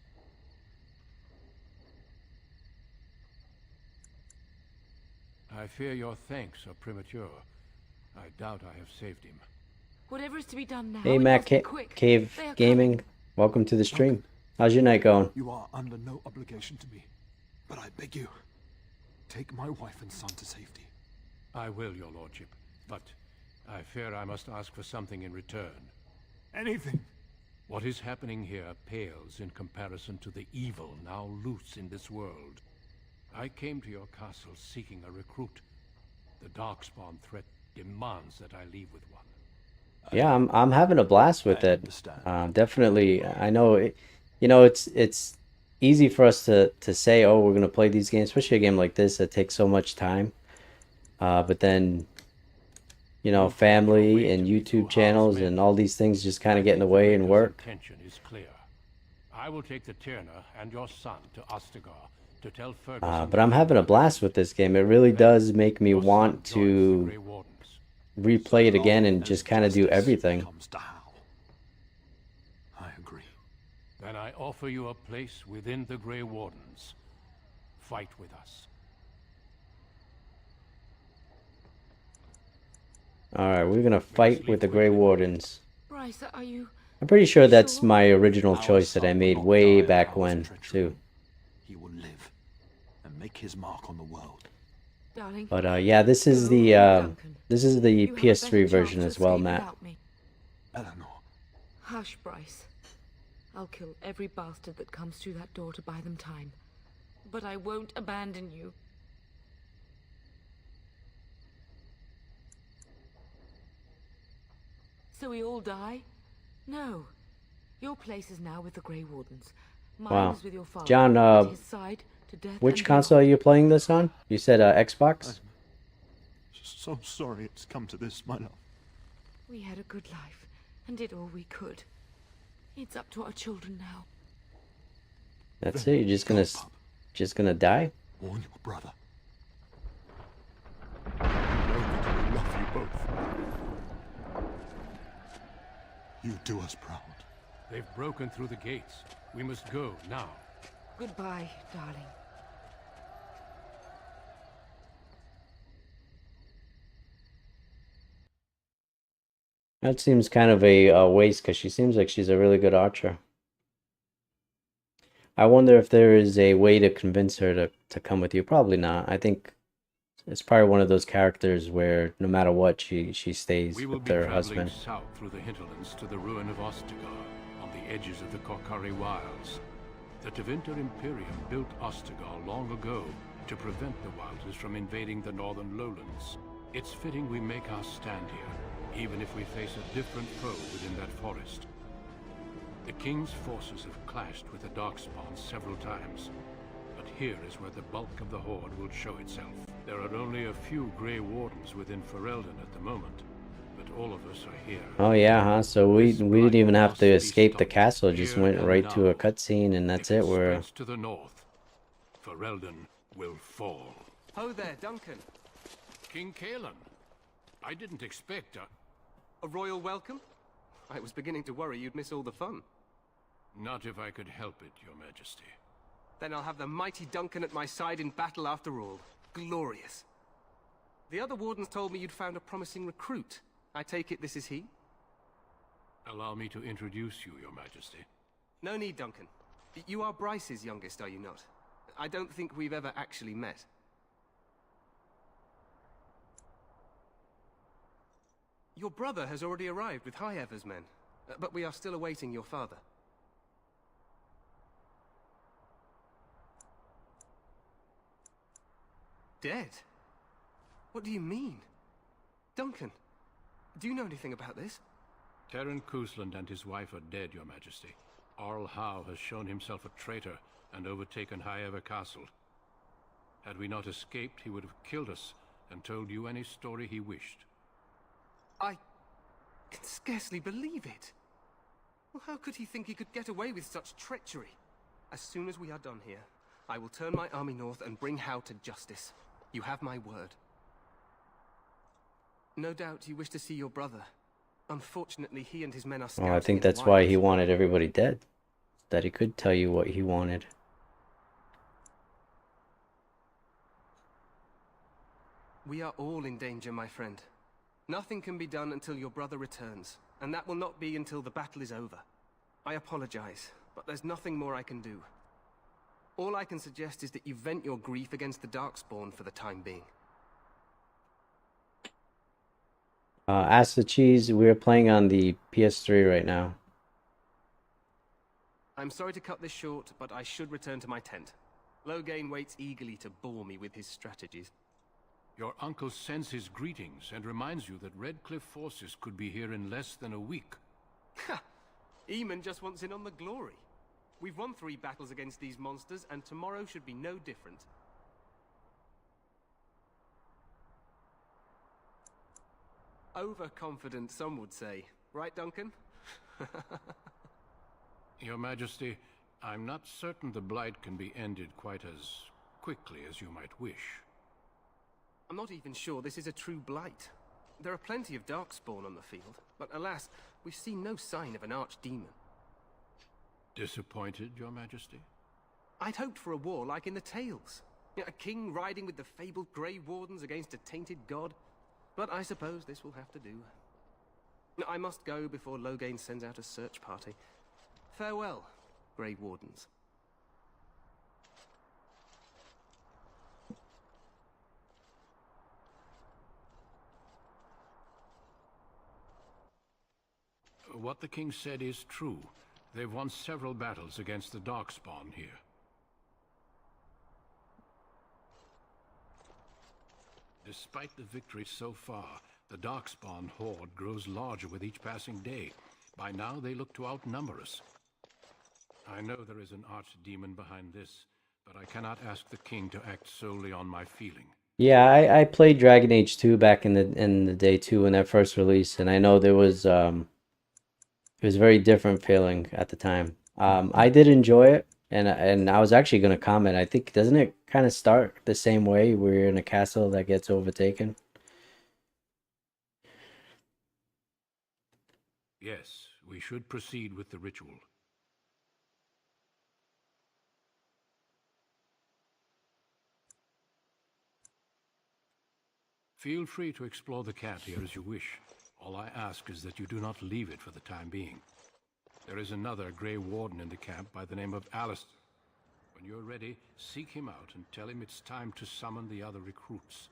I fear your thanks are premature. I doubt I have saved him. Whatever is to be done now, Hey it Matt must be quick. Cave They are Gaming, welcome to the stream. How's your night going? You are under no obligation to me, but I beg you, take my wife and son to safety. I will, your lordship, but I fear I must ask for something in return. Anything. What is happening here pales in comparison to the evil now loose in this world. I came to your castle seeking a recruit. The Darkspawn threat demands that I leave with one. Yeah, I'm having a blast with it. Definitely, I know it, you know, it's easy for us to say, oh, we're gonna play these games, especially a game like this that takes so much time. But then, you know, family and YouTube channels and all these things just kind of get in the way and work. Intention is clear. I will take the Tyrna and your son to Ostagar to tell Ferguson. But I'm having a blast with this game. It really does make me want to replay it again and just kind of do everything. I agree. Then I offer you a place within the Grey Wardens. Fight with us. Alright, we're gonna fight with the Grey Wardens. Bryce, are you... I'm pretty sure that's my original choice that I made way back when, too. He will live and make his mark on the world. Darling, But yeah, this is the PS3 version as well, Matt. Eleanor. Hush, Bryce. I'll kill every bastard that comes through that door to buy them time. But I won't abandon you. So we all die? No. Your place is now with the Grey Wardens. Mine Wow. is with your father. John, At his side, to death which and console are you playing this on? You said Xbox? So sorry it's come to this, my love. We had a good life, and did all we could. It's up to our children now. That's it? You're just gonna die? Warn your brother. Know that we love you both. You do us proud. They've broken through the gates. We must go now. Goodbye, darling. That seems kind of a waste because she seems like she's a really good archer. I wonder if there is a way to convince her to come with you. Probably not. I think it's probably one of those characters where no matter what, she stays We will with be her traveling husband. south through the hinterlands to the ruin of Ostagar, on the edges of the Korkari Wilds. The Tevinter Imperium built Ostagar long ago to prevent the Wilders from invading the northern lowlands. It's fitting we make our stand here, even if we face a different foe within that forest. The King's forces have clashed with the Darkspawn several times, but here is where the bulk of the Horde will show itself. There are only a few Grey Wardens within Ferelden at the moment, but all of us are here. Oh yeah, huh? So we didn't even have to escape the castle, just went right to a cutscene and that's it. We're To the north, Ferelden will fall. Ho there, Duncan. King Cailan, I didn't expect a royal welcome? I was beginning to worry you'd miss all the fun. Not if I could help it, Your Majesty. Then I'll have the mighty Duncan at my side in battle after all. Glorious. The other wardens told me you'd found a promising recruit. I take it this is he? Allow me to introduce you, Your Majesty. No need, Duncan. You are Bryce's youngest, are you not? I don't think we've ever actually met. Your brother has already arrived with High-Ever's men, but we are still awaiting your father. Dead? What do you mean? Duncan, do you know anything about this? Terran Cousland and his wife are dead, Your Majesty. Arl Howe has shown himself a traitor and overtaken High-Ever Castle. Had we not escaped, he would have killed us and told you any story he wished. I can scarcely believe it. Well, how could he think he could get away with such treachery? As soon as we are done here, I will turn my army north and bring Howe to justice. You have my word. No doubt you wish to see your brother. Unfortunately, he and his men are scouting. well, I think in the that's why wilds. he wanted everybody dead. That he could tell you what he wanted. We are all in danger, my friend. Nothing can be done until your brother returns, and that will not be until the battle is over. I apologize, but there's nothing more I can do. All I can suggest is that you vent your grief against the Darkspawn for the time being. Ask the Cheese, we're playing on the PS3 right now. I'm sorry to cut this short, but I should return to my tent. Loghain waits eagerly to bore me with his strategies. Your uncle sends his greetings and reminds you that Redcliffe forces could be here in less than a week. Ha! Eamon just wants in on the glory. We've won 3 battles against these monsters, and tomorrow should be no different. Overconfident, some would say. Right, Duncan? Your Majesty, I'm not certain the Blight can be ended quite as quickly as you might wish. I'm not even sure this is a true blight. There are plenty of Darkspawn on the field, but alas, we've seen no sign of an archdemon. Disappointed, Your Majesty? I'd hoped for a war like in the tales. A king riding with the fabled Grey Wardens against a tainted god. But I suppose this will have to do. I must go before Loghain sends out a search party. Farewell, Grey Wardens. What the king said is true. They've won several battles against the Darkspawn here. Despite the victory so far, the Darkspawn horde grows larger with each passing day. By now, they look to outnumber us. I know there is an archdemon behind this, but I cannot ask the king to act solely on my feeling. Yeah, I played Dragon Age 2 back in the day too when that first released, and I know there was it was a very different feeling at the time. I did enjoy it, and I was actually going to comment. I think, doesn't it kind of start the same way where you're in a castle that gets overtaken? Yes, we should proceed with the ritual. Feel free to explore the camp here as you wish. All I ask is that you do not leave it for the time being. There is another Grey Warden in the camp by the name of Alistair. When you're ready, seek him out and tell him it's time to summon the other recruits.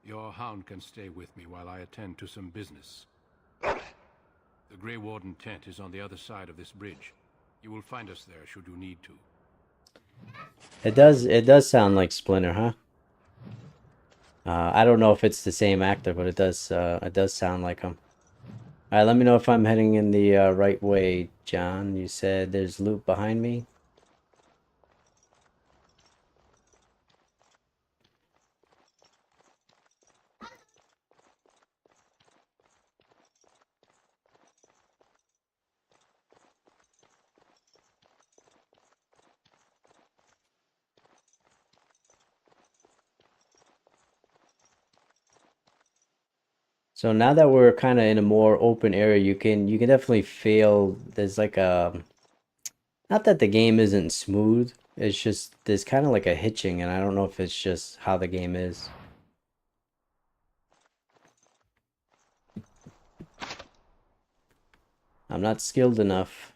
Your hound can stay with me while I attend to some business. The Grey Warden tent is on the other side of this bridge. You will find us there should you need to. It does sound like Splinter, huh? I don't know if it's the same actor, but it does sound like him. Alright, let me know if I'm heading in the right way, John. You said there's loot behind me. So now that we're kind of in a more open area, you can definitely feel there's like a, not that the game isn't smooth, it's just there's kind of like a hitching, and I don't know if it's just how the game is. I'm not skilled enough.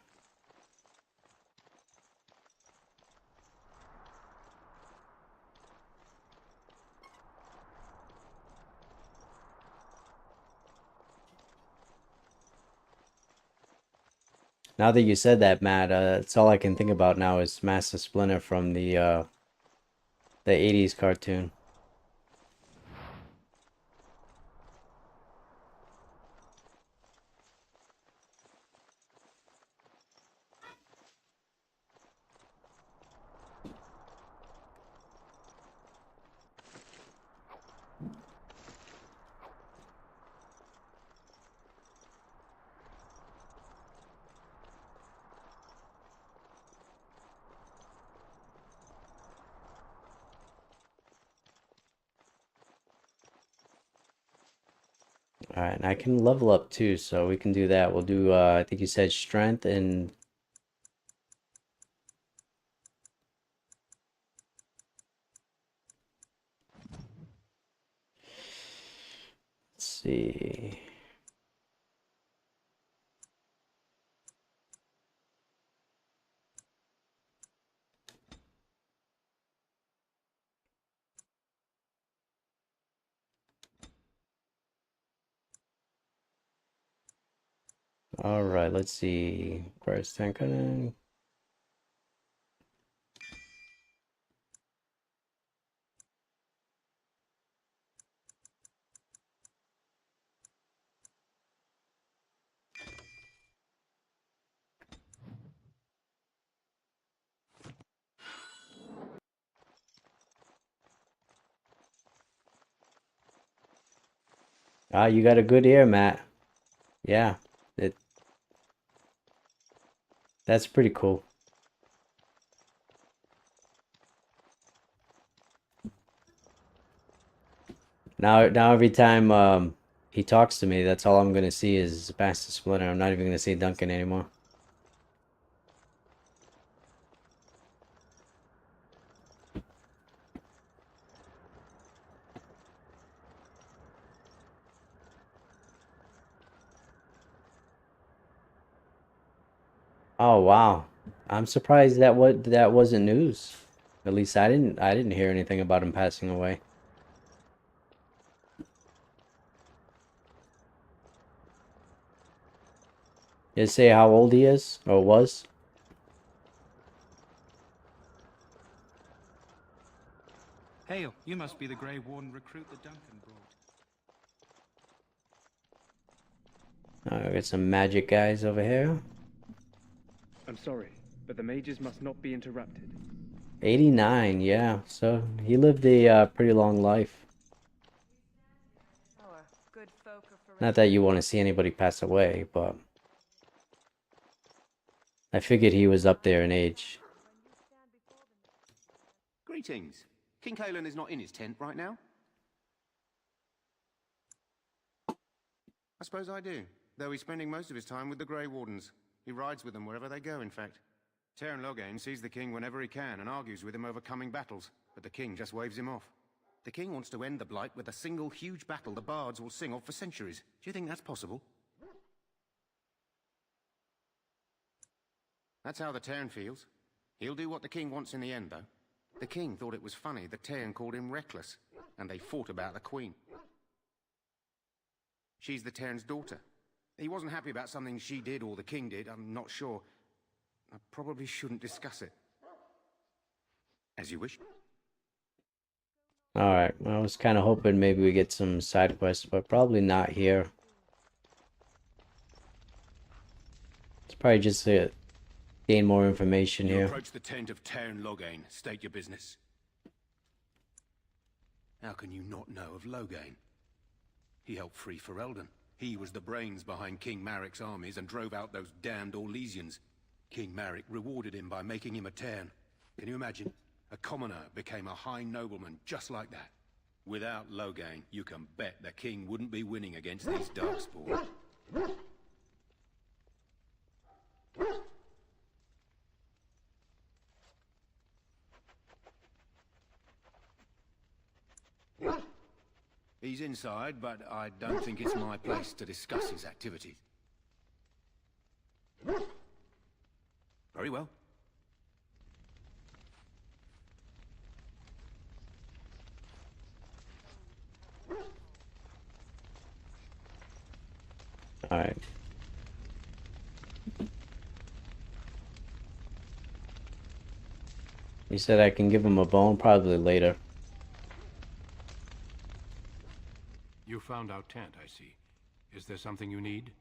Now that you said that, Matt, that's all I can think about now is Master Splinter from the 80s cartoon. Alright, and I can level up too, so we can do that. We'll do, I think you said strength and... Let's see... Alright, let's see. First, tank. Ah, you got a good ear, Matt. Yeah, that's pretty cool. Now every time he talks to me, that's all I'm gonna see is Master Splinter. I'm not even gonna see Duncan anymore. Oh wow. I'm surprised that wasn't news. At least I didn't hear anything about him passing away. Did it say how old he is or was? Hail, you must be the Grey Warden recruit that Duncan brought. I got some magic guys over here. I'm sorry, but the mages must not be interrupted. 89, yeah. So he lived a pretty long life. Not that you want to see anybody pass away, but I figured he was up there in age. Greetings. King Cailan is not in his tent right now? I suppose I do, though he's spending most of his time with the Grey Wardens. He rides with them wherever they go, in fact. Teyrn Loghain sees the king whenever he can and argues with him over coming battles, but the king just waves him off. The king wants to end the Blight with a single huge battle the bards will sing of for centuries. Do you think that's possible? That's how the Teyrn feels. He'll do what the king wants in the end, though. The king thought it was funny that Teyrn called him reckless, and they fought about the queen. She's the Teyrn's daughter. He wasn't happy about something she did or the king did, I'm not sure. I probably shouldn't discuss it. As you wish. Alright, I was kind of hoping maybe we get some side quests, but probably not here. It's probably just to gain more information You here. approach the tent of Tairn Loghain. State your business. How can you not know of Loghain? He helped free Ferelden. He was the brains behind King Maric's armies and drove out those damned Orlesians. King Maric rewarded him by making him a Tairn. Can you imagine? A commoner became a high nobleman just like that. Without Loghain, you can bet the king wouldn't be winning against these Darkspawn. He's inside, but I don't think it's my place to discuss his activities. Very well. Alright. You said I can give him a bone, probably later. You found our tent, I see. Is there something you need?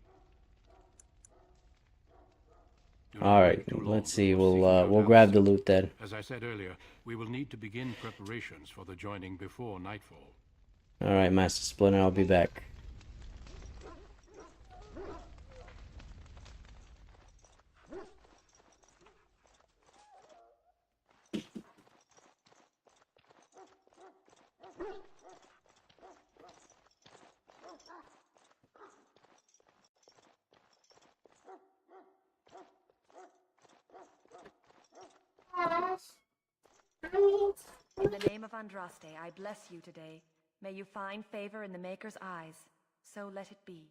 Alright, let's see, we'll grab the loot then. As I said earlier, we will need to begin preparations for the joining before nightfall. Alright, Master Splinter, I'll be back. In the name of Andraste, I bless you today. May you find favor in the Maker's eyes. So let it be.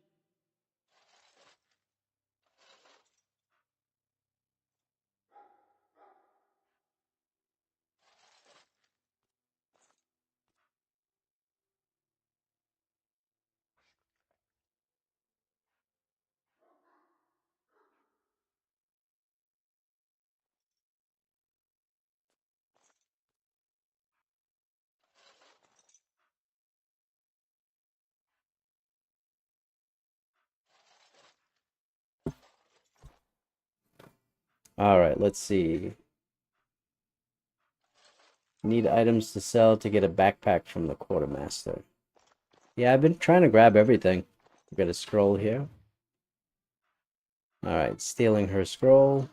Alright, let's see. Need items to sell to get a backpack from the quartermaster. Yeah, I've been trying to grab everything. We got a scroll here. Alright, stealing her scroll.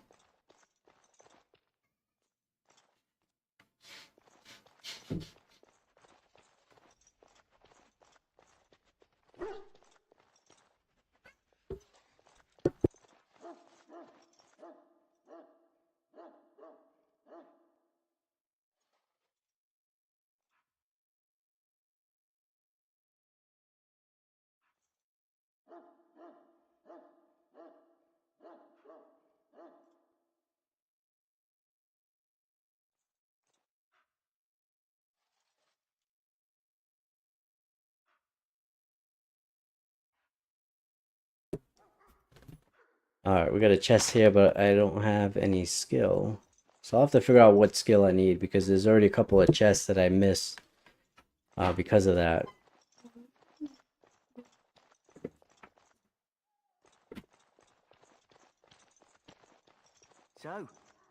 Alright, we got a chest here, but I don't have any skill. So I'll have to figure out what skill I need, because there's already a couple of chests that I missed because of that. So,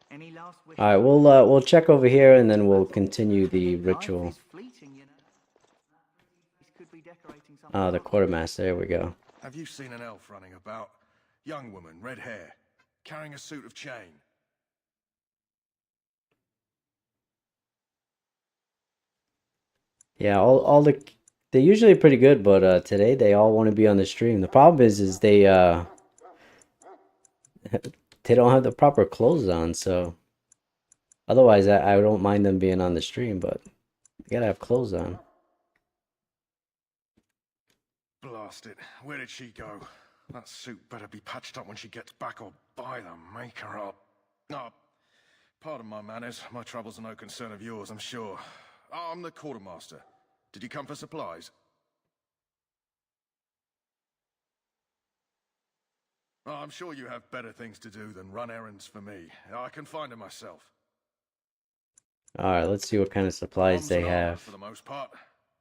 any last wishes? Alright, we'll check over here and then we'll continue the ritual. The quartermaster, there we go. Have you seen an elf running about? Young woman, red hair, carrying a suit of chain. Yeah, all they're usually pretty good, but today they all want to be on the stream. The problem is they they don't have the proper clothes on, so otherwise I don't mind them being on the stream, but you gotta have clothes on. Blast it. Where did she go? That suit better be patched up when she gets back, or by the maker up. Oh, pardon my manners. My troubles are no concern of yours, I'm sure. I'm the quartermaster. Did you come for supplies? Oh, I'm sure you have better things to do than run errands for me. I can find them myself. Alright, let's see what kind of supplies they have. For the most part.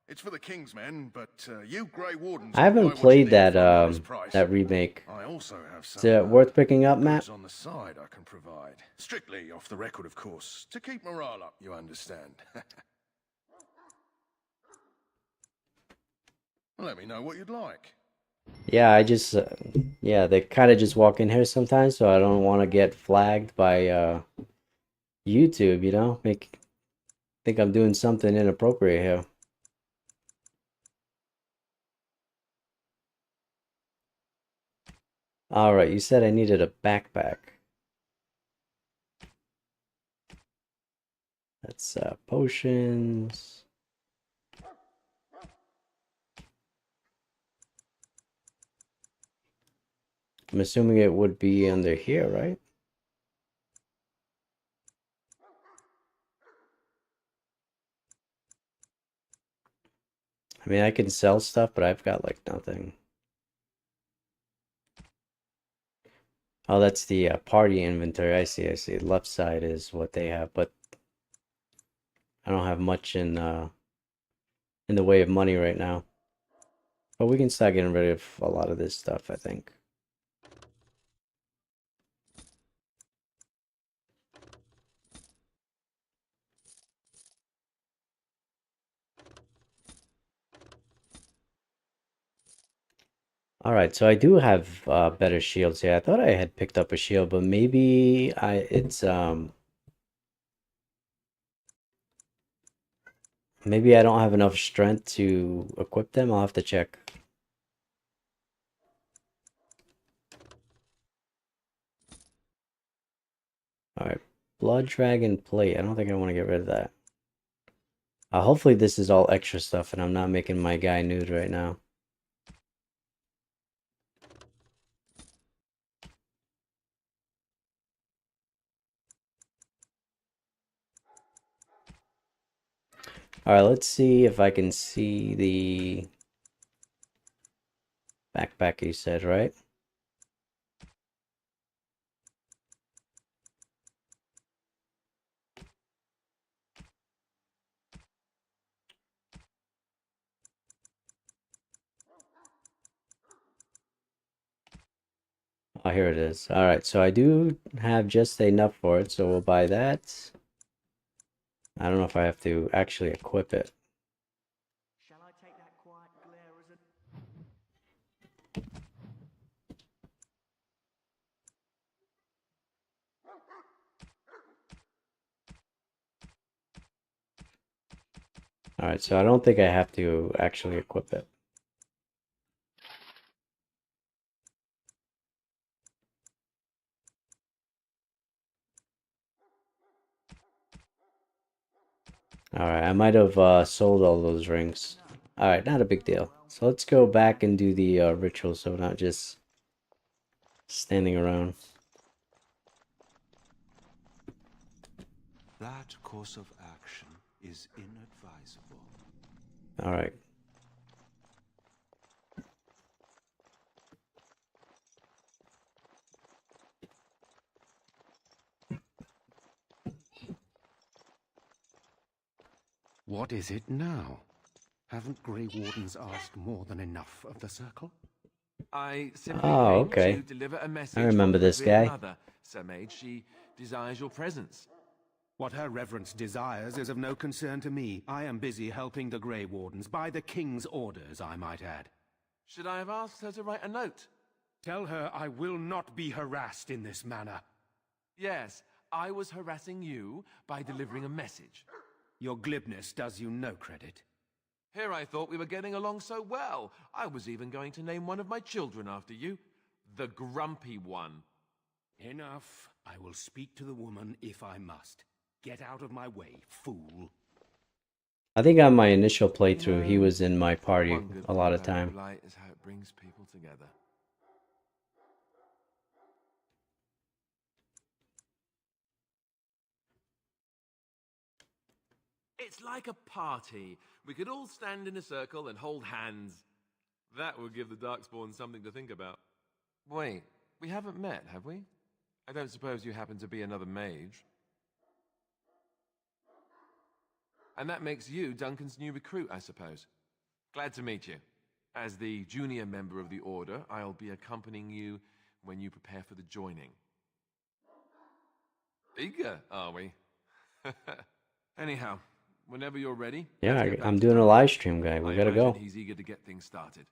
It's for the King's men, but you Grey Wardens... I haven't played that that remake. I also have Is some it worth picking up, Matt? goods on the side I can provide. Strictly off the record, of course. To keep morale up, you understand. Let me know what you'd like. Yeah, I just, yeah, they kind of just walk in here sometimes, so I don't want to get flagged by YouTube, you know? Think I'm doing something inappropriate here. Alright, you said I needed a backpack. That's potions. I'm assuming it would be under here, right? I mean, I can sell stuff, but I've got like nothing. Oh, that's the party inventory. I see, I see. Left side is what they have, but I don't have much in the way of money right now. But we can start getting rid of a lot of this stuff, I think. Alright, so I do have better shields here. I thought I had picked up a shield, but maybe maybe I don't have enough strength to equip them. I'll have to check. Alright, Blood Dragon Plate. I don't think I want to get rid of that. Hopefully this is all extra stuff and I'm not making my guy nude right now. Alright, let's see if I can see the backpack you said, right? Oh, here it is. Alright, so I do have just enough for it, so we'll buy that. I don't know if I have to actually equip it. Shall I take that quiet glare as a... Alright, so I don't think I have to actually equip it. Alright, I might have sold all those rings. Alright, not a big deal. So let's go back and do the ritual so we're not just standing around. That course of action is inadvisable. Alright. What is it now? Haven't Grey Wardens asked more than enough of the Circle? I simply Oh, came okay. to deliver a message I remember from your this revered guy. Mother, Sir Mage. She desires your presence. What her reverence desires is of no concern to me. I am busy helping the Grey Wardens, by the King's orders, I might add. Should I have asked her to write a note? Tell her I will not be harassed in this manner. Yes, I was harassing you by delivering a message. Your glibness does you no credit. Here I thought we were getting along so well. I was even going to name one of my children after you. The Grumpy One. Enough. I will speak to the woman if I must. Get out of my way, fool. I think on my initial playthrough, he was in my party One good a lot thing of about time. Light is how it brings people together. It's like a party. We could all stand in a circle and hold hands. That would give the Darkspawn something to think about. Wait, we haven't met, have we? I don't suppose you happen to be another mage. And that makes you Duncan's new recruit, I suppose. Glad to meet you. As the junior member of the Order, I'll be accompanying you when you prepare for the joining. Eager, are we? Anyhow, whenever you're ready. Yeah, let's get back I'm to doing a Duncan. live stream, guy. We I gotta imagine go. He's eager to get things started.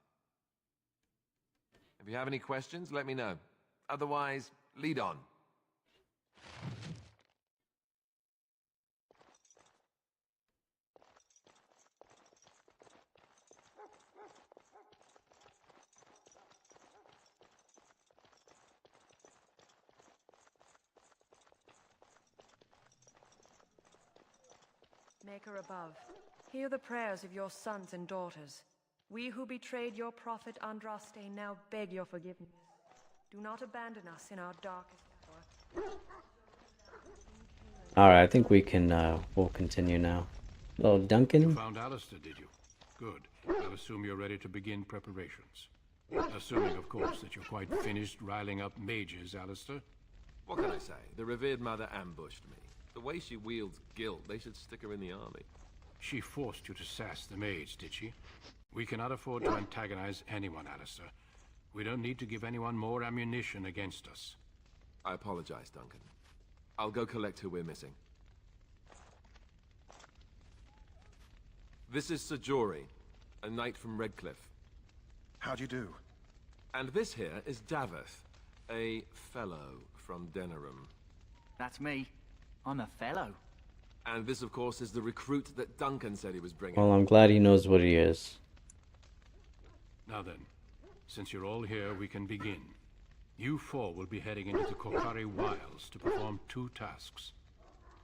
If you have any questions, let me know. Otherwise, lead on. Maker above, hear the prayers of your sons and daughters. We who betrayed your prophet Andraste now beg your forgiveness. Do not abandon us in our darkest hour. Alright, I think we can, we'll continue now. Well, Duncan? You found Alistair, did you? Good. I'll assume you're ready to begin preparations. Assuming, of course, that you're quite finished riling up mages, Alistair. What can I say? The revered mother ambushed me. The way she wields guilt, they should stick her in the army. She forced you to sass the mage, did she? We cannot afford to antagonize anyone, Alistair. We don't need to give anyone more ammunition against us. I apologize, Duncan. I'll go collect who we're missing. This is Sajori, a knight from Redcliffe. How'd you do? And this here is Daveth, a fellow from Denerim. That's me. I'm a fellow. And this, of course, is the recruit that Duncan said he was bringing. Well, I'm glad he knows what he is. Now then, since you're all here, we can begin. You four will be heading into the Korcari Wilds to perform 2 tasks.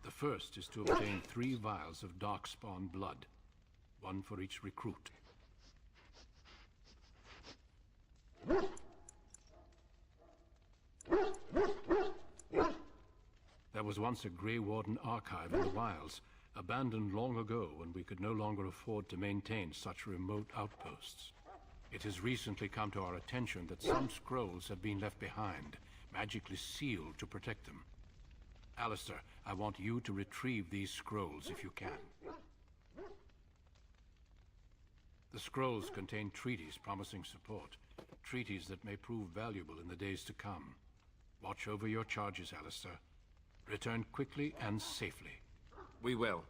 The first is to obtain 3 vials of Darkspawn blood, 1 for each recruit. There was once a Grey Warden archive in the wilds, abandoned long ago when we could no longer afford to maintain such remote outposts. It has recently come to our attention that some scrolls have been left behind, magically sealed to protect them. Alistair, I want you to retrieve these scrolls if you can. The scrolls contain treaties promising support, treaties that may prove valuable in the days to come. Watch over your charges, Alistair. Return quickly and safely. We will.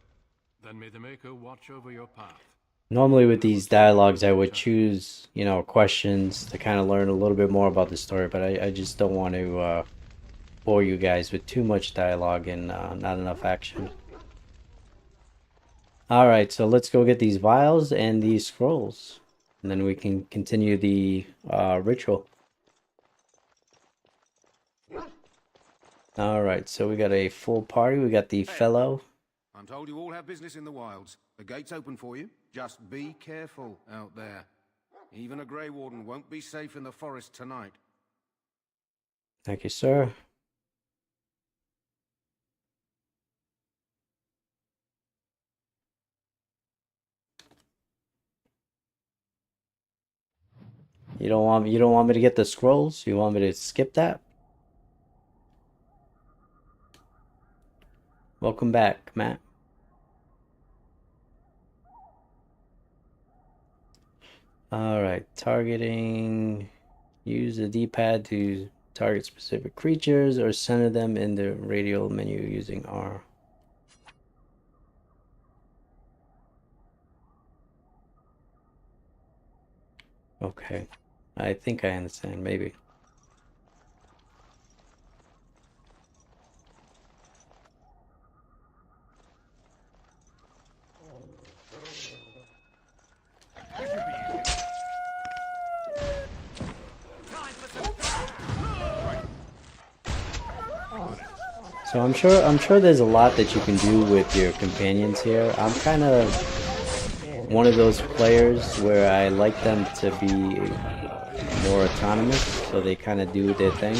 Then may the Maker watch over your path. Normally with these dialogues, I would choose, you know, questions to kind of learn a little bit more about the story, but I just don't want to bore you guys with too much dialogue and not enough action. Alright, so let's go get these vials and these scrolls, and then we can continue the ritual. Alright, so we got a full party. We got the fellow. I'm told you all have business in the wilds. The gate's open for you. Just be careful out there. Even a Grey Warden won't be safe in the forest tonight. Thank you, sir. You don't want me to get the scrolls? You want me to skip that? Welcome back, Matt. Alright, targeting. Use the D-pad to target specific creatures or center them in the radial menu using R. Okay, I think I understand, maybe. So I'm sure there's a lot that you can do with your companions here. I'm kind of one of those players where I like them to be more autonomous, so they kind of do their thing.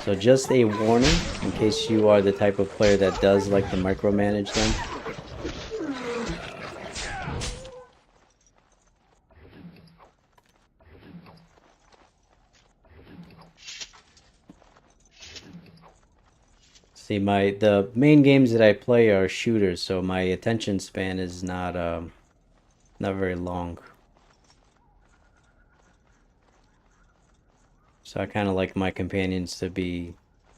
So just a warning, in case you are the type of player that does like to micromanage them. See, the main games that I play are shooters, so my attention span is not very long. So I kind of like my companions to be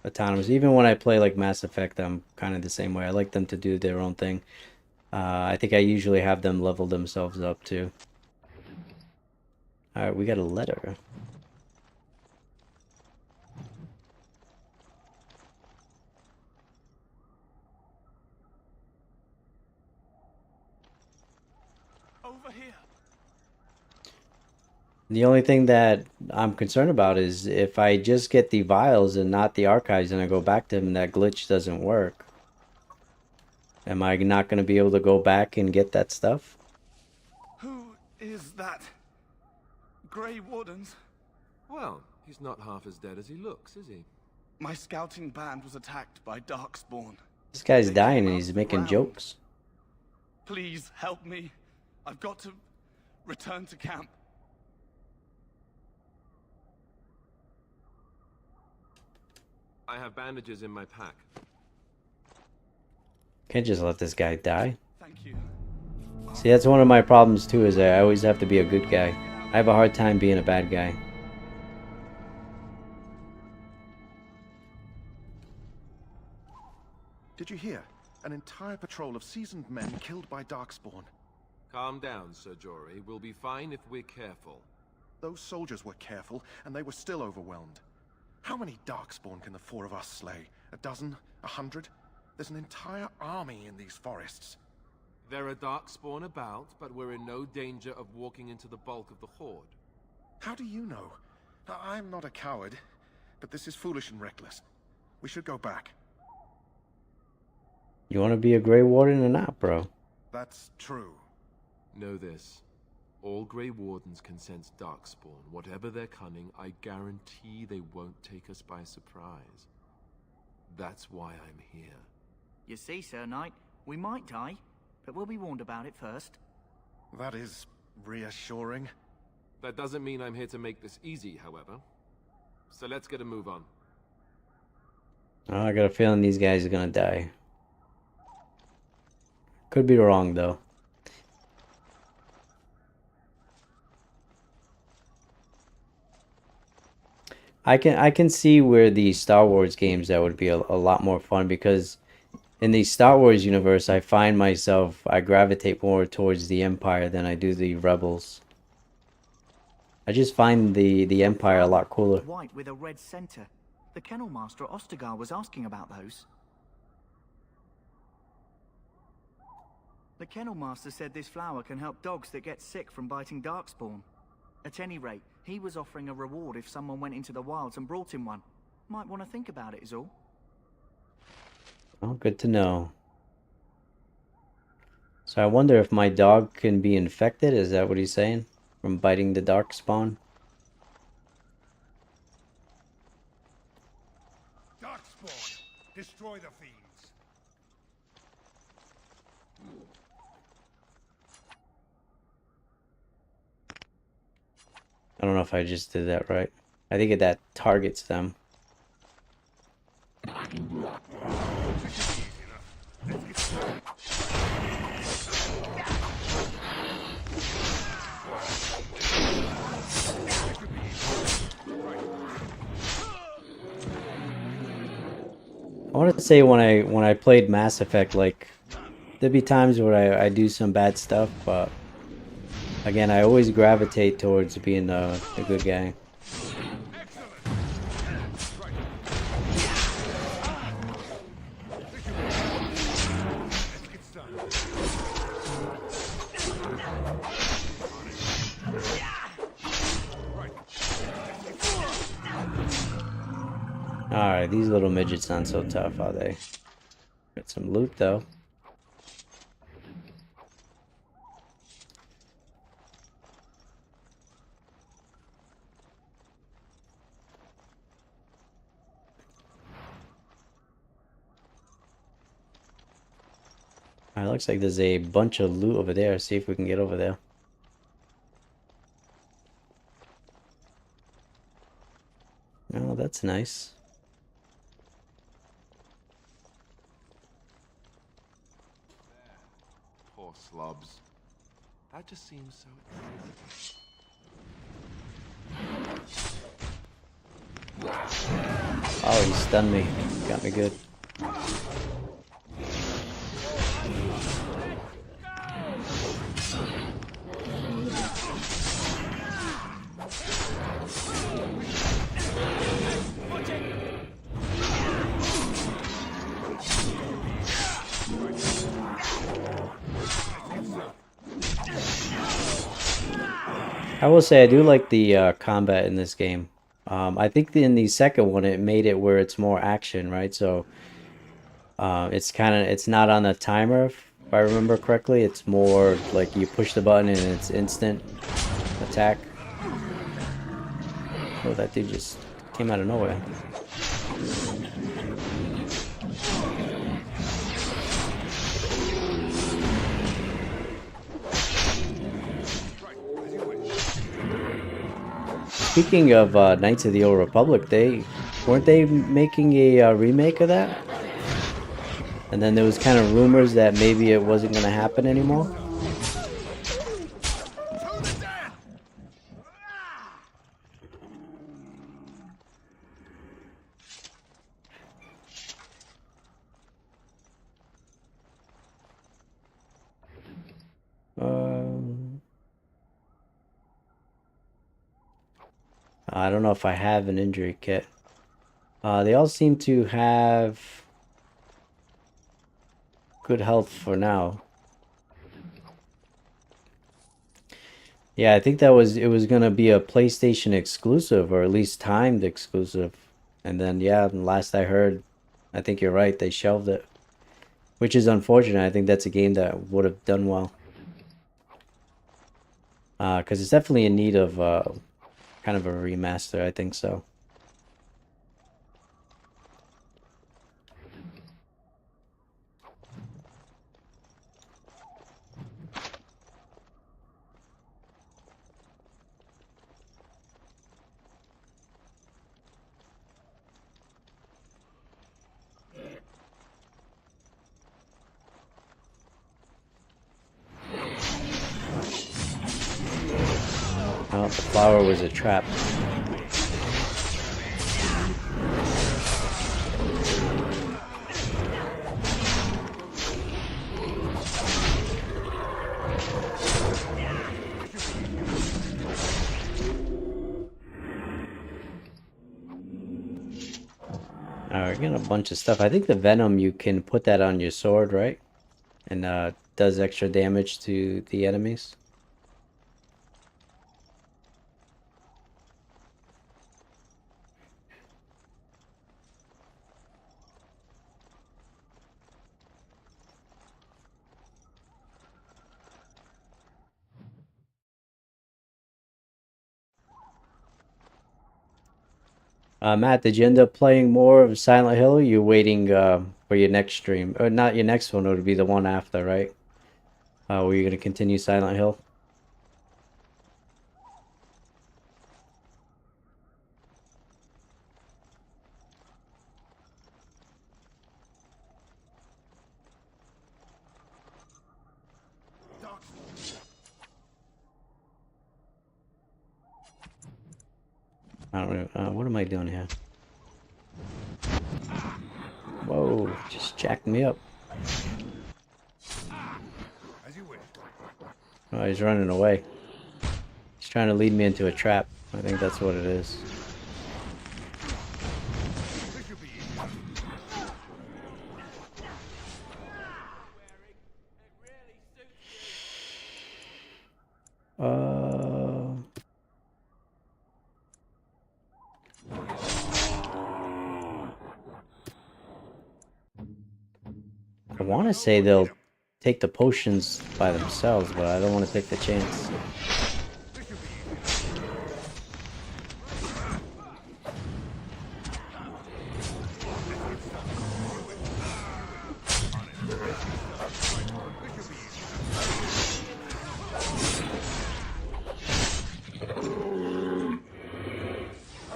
autonomous. Even when I play like Mass Effect, I'm kind of the same way. I like them to do their own thing. I think I usually have them level themselves up too. Alright, we got a letter. Over here. The only thing that I'm concerned about is if I just get the vials and not the archives and I go back to them, that glitch doesn't work. Am I not going to be able to go back and get that stuff? Who is that? Grey Wardens? Well, he's not half as dead as he looks, is he? My scouting band was attacked by Darkspawn. This guy's dying and he's making jokes. Please help me. I've got to return to camp. I have bandages in my pack. Can't just let this guy die. Thank you. See, that's one of my problems too, is I always have to be a good guy. I have a hard time being a bad guy. Did you hear? An entire patrol of seasoned men killed by Darkspawn. Calm down, Sir Jory. We'll be fine if we're careful. Those soldiers were careful, and they were still overwhelmed. How many Darkspawn can the four of us slay? A dozen? 100? There's an entire army in these forests. There are Darkspawn about, but we're in no danger of walking into the bulk of the Horde. How do you know? I'm not a coward, but this is foolish and reckless. We should go back. You want to be a Grey Warden or not, bro? That's true. Know this. All Grey Wardens can sense Darkspawn. Whatever their cunning, I guarantee they won't take us by surprise. That's why I'm here. You see, Sir Knight, we might die, but we'll be warned about it first. That is reassuring. That doesn't mean I'm here to make this easy, however. So let's get a move on. Oh, I got a feeling these guys are gonna die. Could be wrong though. I can see where the Star Wars games that would be a lot more fun, because in the Star Wars universe I find myself I gravitate more towards the Empire than I do the Rebels. I just find the Empire a lot cooler. White with a red center. The Kennel Master at Ostagar was asking about those. The Kennel Master said this flower can help dogs that get sick from biting Darkspawn. At any rate, he was offering a reward if someone went into the wilds and brought him one. Might want to think about it is all. Oh, good to know. So I wonder if my dog can be infected, is that what he's saying? From biting the Darkspawn? Darkspawn! Destroy the fiends! I don't know if I just did that right. I think that targets them. I want to say when I played Mass Effect, like, there'd be times where I do some bad stuff, but again, I always gravitate towards being a good guy. Alright, these little midgets aren't so tough, are they? Got some loot though. Alright, looks like there's a bunch of loot over there. See if we can get over there. Oh, that's nice. Poor slobs. That just seems so exciting. Oh, he stunned me. Got me good. I will say I do like the combat in this game. I think in the second one it made it where it's more action, right? So it's not on a timer if I remember correctly. It's more like you push the button and it's instant attack. Oh, that dude just came out of nowhere. Speaking of Knights of the Old Republic, weren't they making a remake of that? And then there was kind of rumors that maybe it wasn't going to happen anymore. I don't know if I have an injury kit. They all seem to have good health for now. Yeah, I think it was gonna be a PlayStation exclusive, or at least timed exclusive. And then yeah, last I heard, I think you're right, they shelved it. Which is unfortunate. I think that's a game that would have done well. Because it's definitely in need of kind of a remaster, I think so. Oh, the flower was a trap. Alright, we're getting a bunch of stuff. I think the Venom, you can put that on your sword, right? And does extra damage to the enemies. Matt, did you end up playing more of Silent Hill? Or you waiting for your next stream? Or not your next one, it would be the one after, right? Were you going to continue Silent Hill? I don't know. What am I doing here? Whoa, just jacked me up. Oh, he's running away. He's trying to lead me into a trap. I think that's what it is. I want to say they'll take the potions by themselves, but I don't want to take the chance.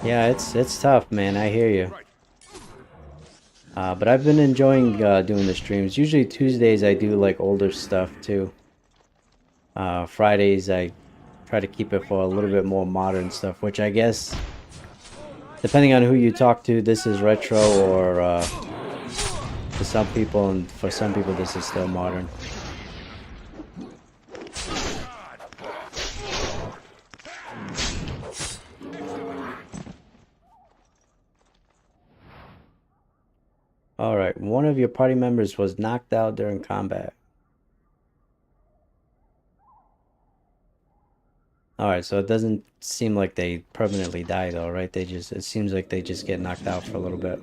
Yeah, it's tough, man. I hear you. But I've been enjoying doing the streams. Usually Tuesdays I do like older stuff too. Fridays I try to keep it for a little bit more modern stuff, which I guess depending on who you talk to, this is retro, or to some people, and for some people, this is still modern. Alright, one of your party members was knocked out during combat. Alright, so it doesn't seem like they permanently die though, right? It seems like they just get knocked out for a little bit.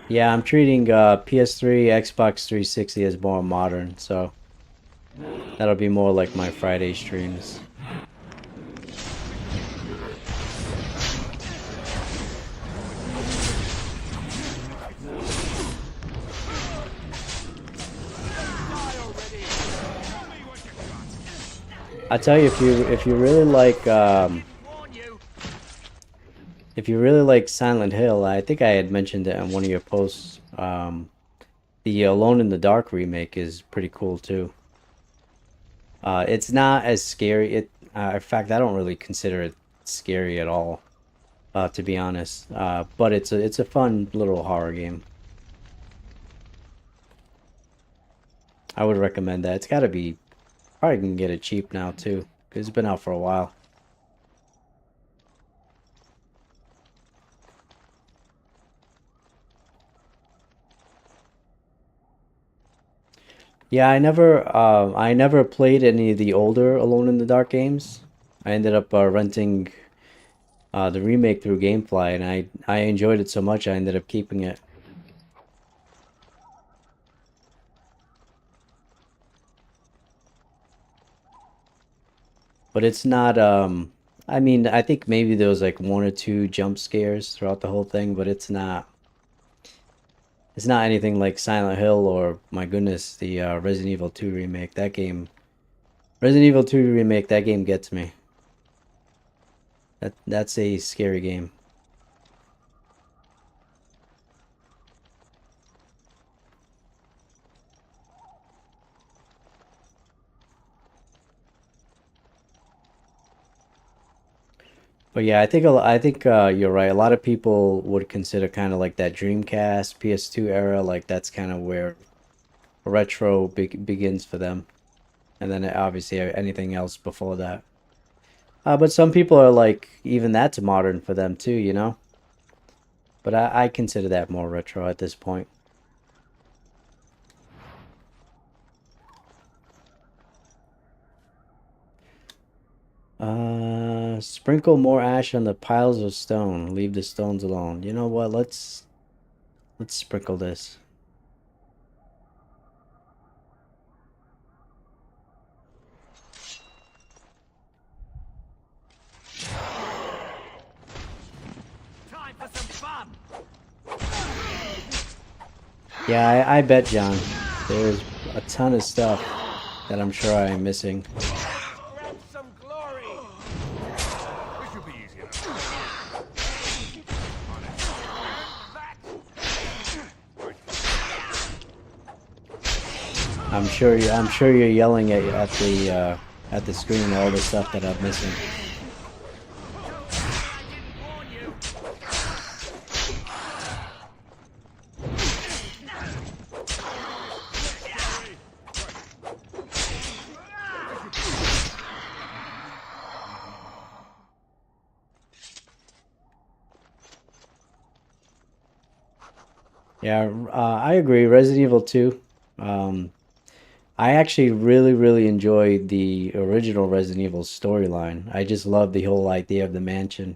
Yeah, I'm treating PS3, Xbox 360 as more modern, so that'll be more like my Friday streams. I tell you, if you really like Silent Hill, I think I had mentioned it on one of your posts. The Alone in the Dark remake is pretty cool too. It's not as scary. In fact, I don't really consider it scary at all, to be honest. But it's a fun little horror game. I would recommend that. It's got to be. Probably can get it cheap now too, because it's been out for a while. Yeah, I never played any of the older Alone in the Dark games. I ended up renting the remake through GameFly, and I enjoyed it so much I ended up keeping it. But it's not, I mean, I think maybe there was like 1 or 2 jump scares throughout the whole thing, but it's not anything like Silent Hill or, my goodness, the Resident Evil 2 remake. Resident Evil 2 remake, that game gets me. That's a scary game. But yeah, I think you're right. A lot of people would consider kind of like that Dreamcast, PS2 era, like that's kind of where retro begins for them, and then obviously anything else before that. But some people are like, even that's modern for them too, you know. But I consider that more retro at this point. Sprinkle more ash on the piles of stone. Leave the stones alone. You know what? Let's sprinkle this. Time for some fun. Yeah, I bet, John. There's a ton of stuff that I'm sure I am missing. I'm sure you're yelling at the screen all the stuff that I'm missing. Yeah, I agree. Resident Evil 2. I actually really enjoyed the original Resident Evil storyline. I just love the whole idea of the mansion.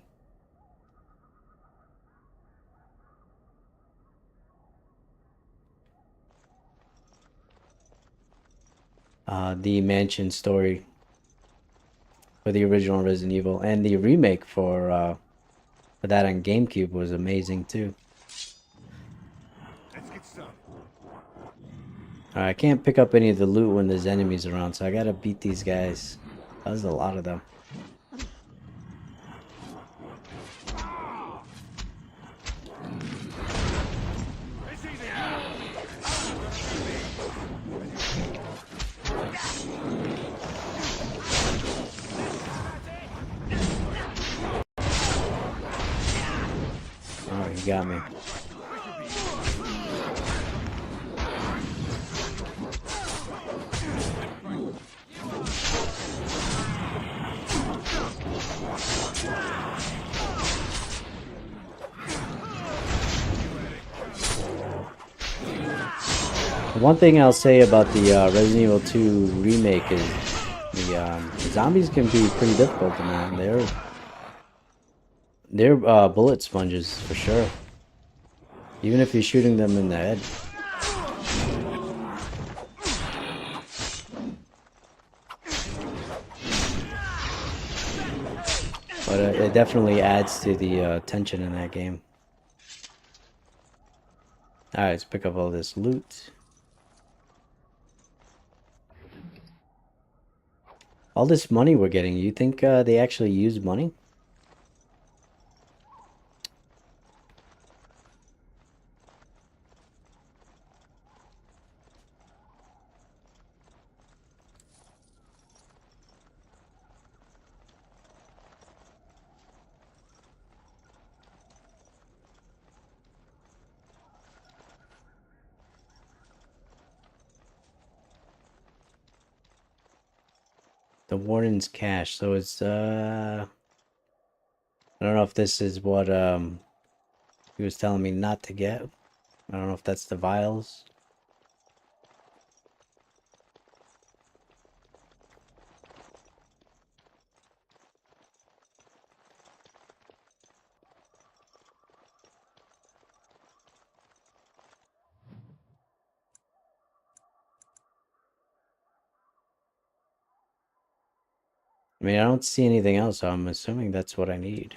The mansion story for the original Resident Evil, and the remake for that on GameCube was amazing too. I can't pick up any of the loot when there's enemies around, so I gotta beat these guys. There's a lot of them. you got me. One thing I'll say about the Resident Evil 2 remake is the zombies can be pretty difficult in that. They're bullet sponges for sure. Even if you're shooting them in the head. But it definitely adds to the tension in that game. Alright, let's pick up all this loot. All this money we're getting, you think they actually use money? The Warden's cache. So it's I don't know if this is what he was telling me not to get. I don't know if that's the vials. I mean, I don't see anything else, so I'm assuming that's what I need.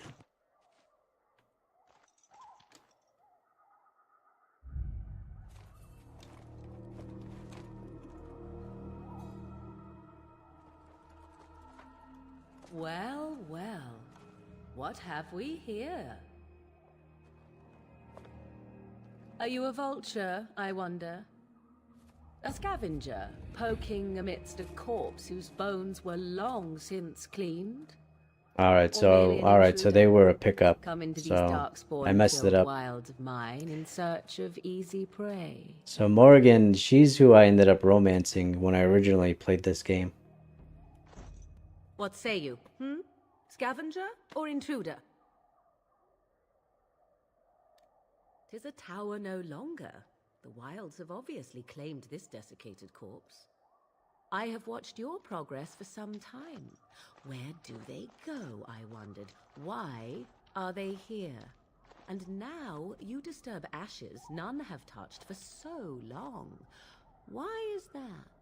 Well, well. What have we here? Are you a vulture, I wonder? A scavenger, poking amidst a corpse whose bones were long since cleaned? Alright, so they were a pickup. Come into these So darkspawn I messed it up. wilds of mine in search of easy prey. So Morrigan, she's who I ended up romancing when I originally played this game. What say you? Scavenger or intruder? 'Tis a tower no longer. The wilds have obviously claimed this desiccated corpse. I have watched your progress for some time. Where do they go, I wondered? Why are they here? And now you disturb ashes none have touched for so long. Why is that?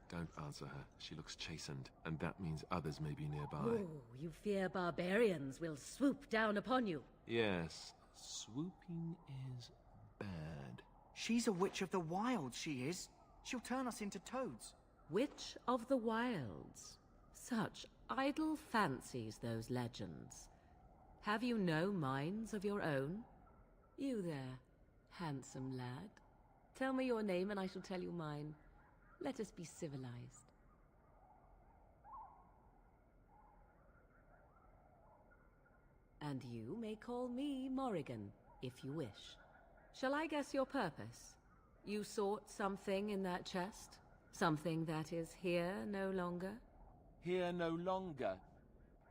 Don't answer her. She looks chastened, and that means others may be nearby. Oh, you fear barbarians will swoop down upon you. Yes, swooping is bad. She's a witch of the wild, she is. She'll turn us into toads. Witch of the Wilds. Such idle fancies, those legends. Have you no minds of your own? You there, handsome lad. Tell me your name and I shall tell you mine. Let us be civilized. And you may call me Morrigan, if you wish. Shall I guess your purpose? You sought something in that chest? Something that is here no longer? Here no longer.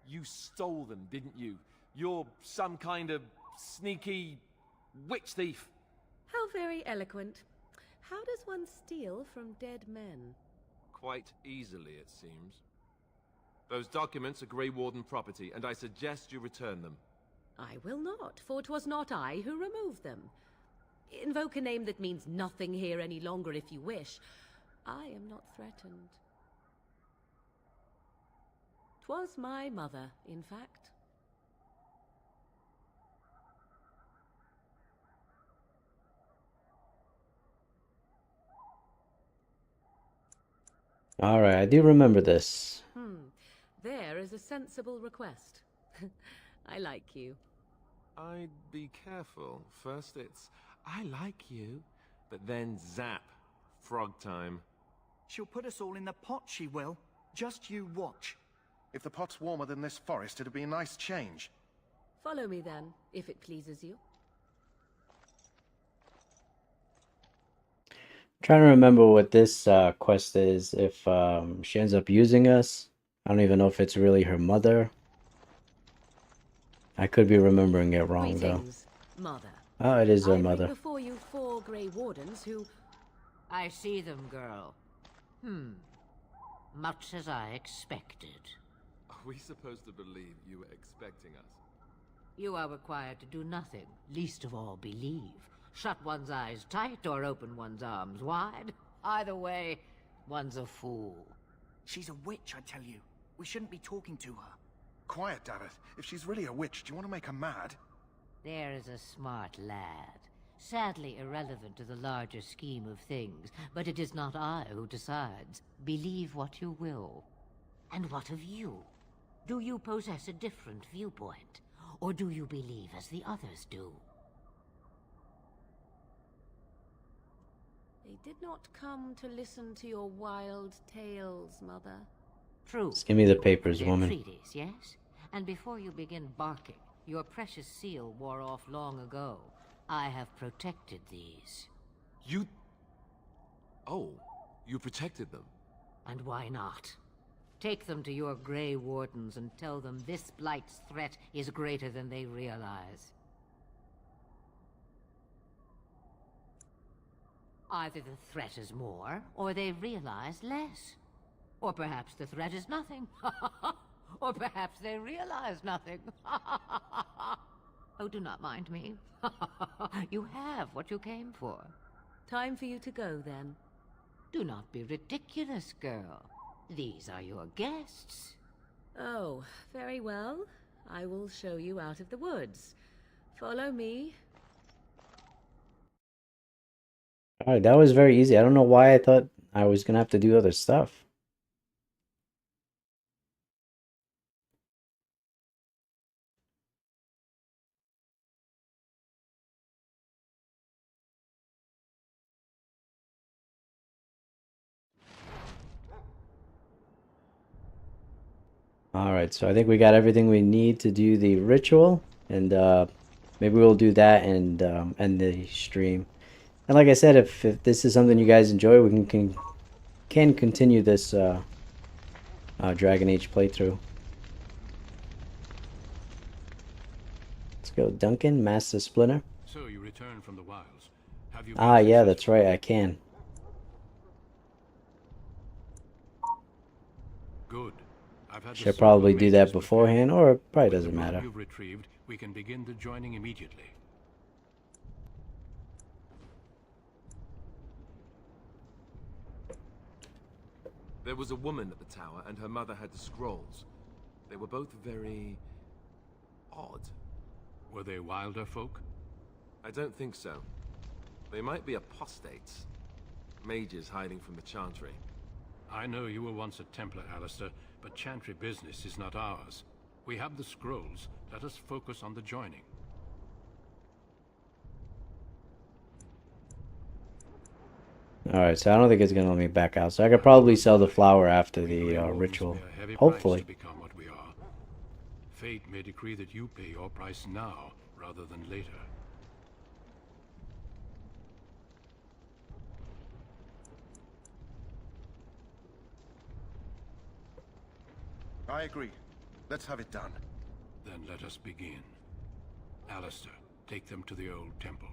You stole them, didn't you? You're some kind of sneaky witch thief. How very eloquent. How does one steal from dead men? Quite easily, it seems. Those documents are Grey Warden property, and I suggest you return them. I will not, for 'twas not I who removed them. Invoke a name that means nothing here any longer if you wish. I am not threatened. 'Twas my mother, in fact. Alright, I do remember this. There is a sensible request. I like you. I'd be careful. First it's, I like you, but then zap. Frog time. She'll put us all in the pot, she will. Just you watch. If the pot's warmer than this forest, it'd be a nice change. Follow me then, if it pleases you. Trying to remember what this quest is. If she ends up using us, I don't even know if it's really her mother. I could be remembering it wrong though. Greetings, Mother. Oh, it is her I bring mother. before you 4 Grey Wardens who... I see them, girl. Much as I expected. Are we supposed to believe you were expecting us? You are required to do nothing, least of all believe. Shut one's eyes tight or open one's arms wide. Either way, one's a fool. She's a witch, I tell you. We shouldn't be talking to her. Quiet, Davith. If she's really a witch, do you want to make her mad? There is a smart lad. Sadly irrelevant to the larger scheme of things, but it is not I who decides. Believe what you will. And what of you? Do you possess a different viewpoint? Or do you believe as the others do? They did not come to listen to your wild tales, Mother. True. Just give me the papers, Their woman. treaties, yes? And before you begin barking, your precious seal wore off long ago. I have protected these. You... Oh, you protected them. And why not? Take them to your Grey Wardens and tell them this Blight's threat is greater than they realize. Either the threat is more, or they realize less. Or perhaps the threat is nothing. Or perhaps they realize nothing. Oh, do not mind me. You have what you came for. Time for you to go, then. Do not be ridiculous, girl. These are your guests. Oh, very well. I will show you out of the woods. Follow me. Alright, that was very easy. I don't know why I thought I was gonna have to do other stuff. Alright, so I think we got everything we need to do the ritual, and maybe we'll do that and end the stream. And like I said, if this is something you guys enjoy, we can continue this Dragon Age playthrough. Let's go, Duncan, Master Splinter. So you return from the wilds. Have you Ah, yeah, that's right, I can. Good. I've had the Should probably circle do that mages beforehand, or it probably With the doesn't robe matter. you've retrieved, we can begin the joining immediately. There was a woman at the tower, and her mother had the scrolls. They were both very... odd. Were they wilder folk? I don't think so. They might be apostates. Mages hiding from the Chantry. I know you were once a Templar, Alistair, but Chantry business is not ours. We have the scrolls. Let us focus on the joining. Alright, so I don't think it's gonna let me back out. So I could probably sell the flower after the ritual. Pay a heavy price Hopefully. to become what we are. Fate may decree that you pay your price now, rather than later. I agree. Let's have it done. Then let us begin. Alistair, take them to the old temple.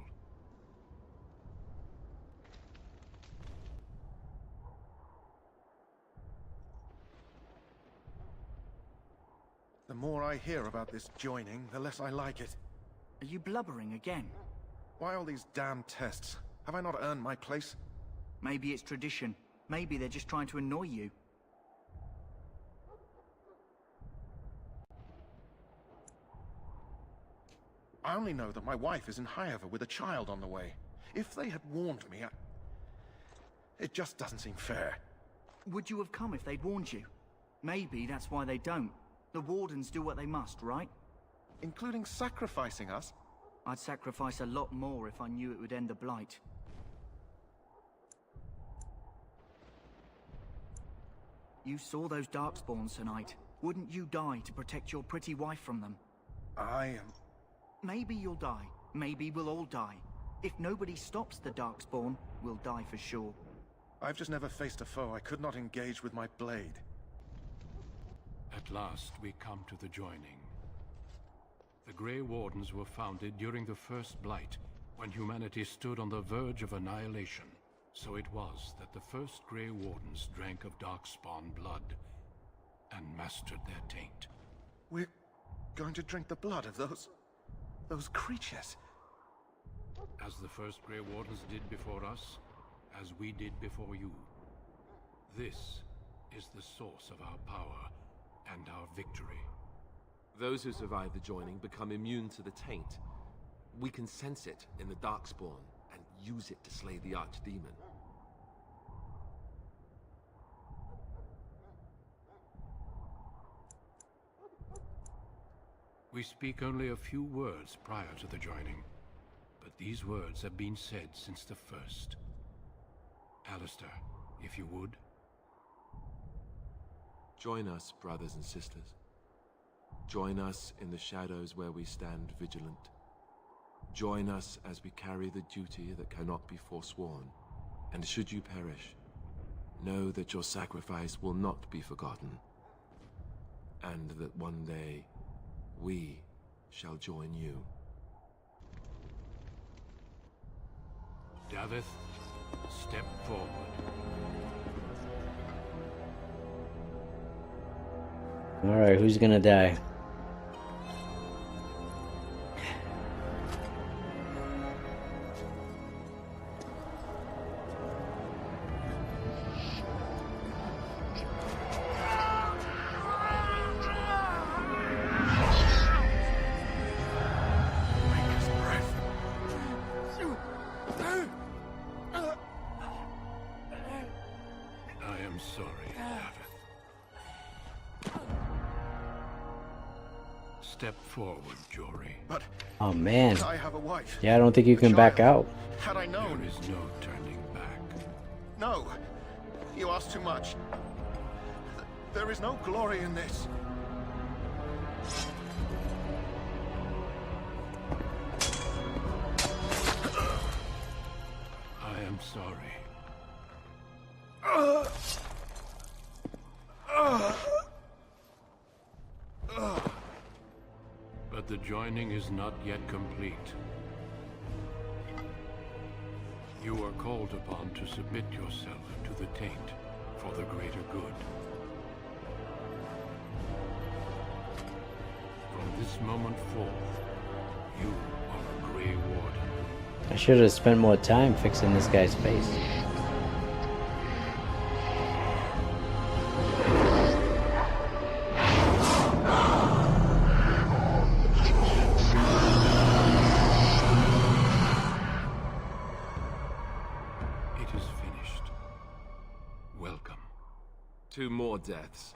The more I hear about this joining, the less I like it. Are you blubbering again? Why all these damn tests? Have I not earned my place? Maybe it's tradition. Maybe they're just trying to annoy you. I only know that my wife is in Highever with a child on the way. If they had warned me, it just doesn't seem fair. Would you have come if they'd warned you? Maybe that's why they don't. The Wardens do what they must, right? Including sacrificing us? I'd sacrifice a lot more if I knew it would end the Blight. You saw those Darkspawns tonight. Wouldn't you die to protect your pretty wife from them? I am... Maybe you'll die. Maybe we'll all die. If nobody stops the Darkspawn, we'll die for sure. I've just never faced a foe I could not engage with my blade. At last, we come to the joining. The Grey Wardens were founded during the First Blight, when humanity stood on the verge of annihilation. So it was that the first Grey Wardens drank of Darkspawn blood and mastered their taint. We're going to drink the blood of those creatures. As the first Grey Wardens did before us, as we did before you. This is the source of our power and our victory. Those who survive the joining become immune to the taint. We can sense it in the Darkspawn and use it to slay the Archdemon. We speak only a few words prior to the joining, but these words have been said since the first. Alistair, if you would. Join us, brothers and sisters. Join us in the shadows where we stand vigilant. Join us as we carry the duty that cannot be forsworn. And should you perish, know that your sacrifice will not be forgotten. And that one day, we shall join you. Davith, step forward. Alright, who's gonna die? I am sorry, Davith. Step forward, Jory. But Oh man. I have a wife. Yeah, I don't think you can back out. Had I known. There is no turning back. No. You ask too much. There is no glory in this. I am sorry. But the joining is not yet complete. You are called upon to submit yourself to the taint for the greater good. From this moment forth, you are a Grey Warden. I should have spent more time fixing this guy's face. It is finished. Welcome. 2 more deaths.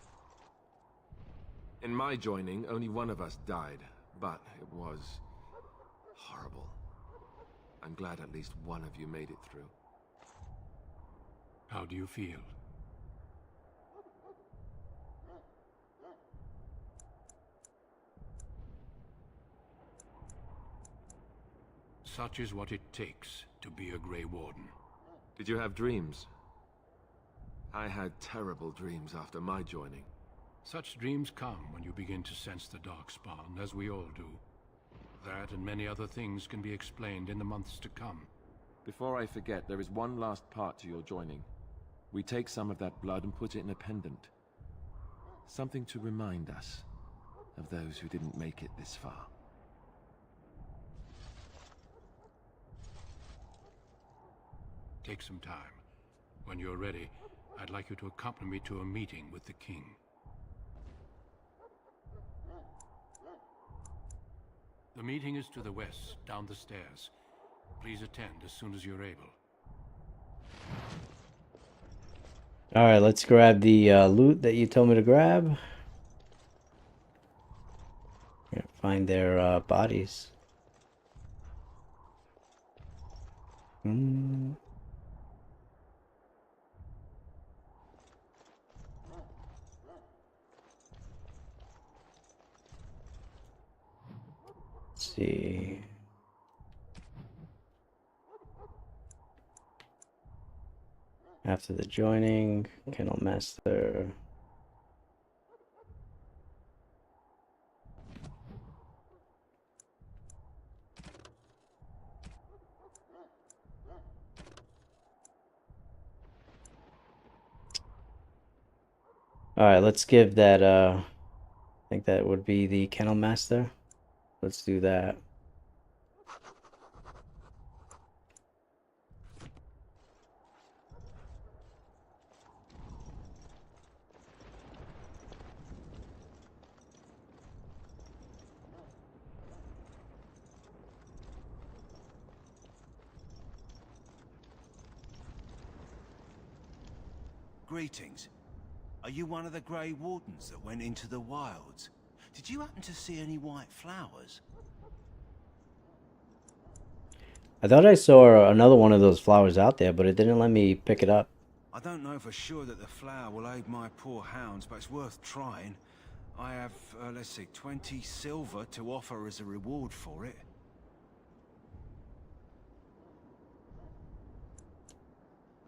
In my joining, only one of us died, but it was horrible. I'm glad at least one of you made it through. How do you feel? Such is what it takes to be a Grey Warden. Did you have dreams? I had terrible dreams after my joining. Such dreams come when you begin to sense the Darkspawn, as we all do. That and many other things can be explained in the months to come. Before I forget, there is one last part to your joining. We take some of that blood and put it in a pendant. Something to remind us of those who didn't make it this far. Take some time. When you're ready, I'd like you to accompany me to a meeting with the king. The meeting is to the west, down the stairs. Please attend as soon as you're able. Alright, let's grab the loot that you told me to grab. Find their bodies. Let's see. After the joining, Kennel Master. All right, let's give that I think that would be the Kennel Master. Let's do that. Greetings. Are you one of the Grey Wardens that went into the wilds? Did you happen to see any white flowers? I thought I saw another one of those flowers out there, but it didn't let me pick it up. I don't know for sure that the flower will aid my poor hounds, but it's worth trying. I have, let's see, 20 silver to offer as a reward for it.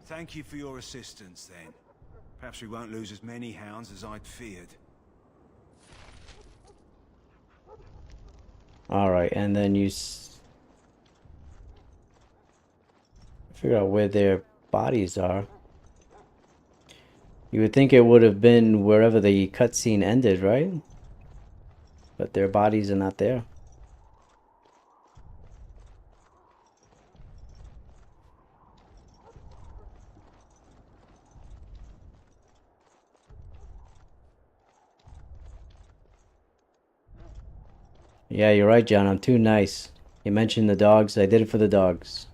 Thank you for your assistance, then. Perhaps we won't lose as many hounds as I'd feared. All right, and then you figure out where their bodies are. You would think it would have been wherever the cutscene ended, right? But their bodies are not there. Yeah, you're right, John. I'm too nice. You mentioned the dogs. I did it for the dogs.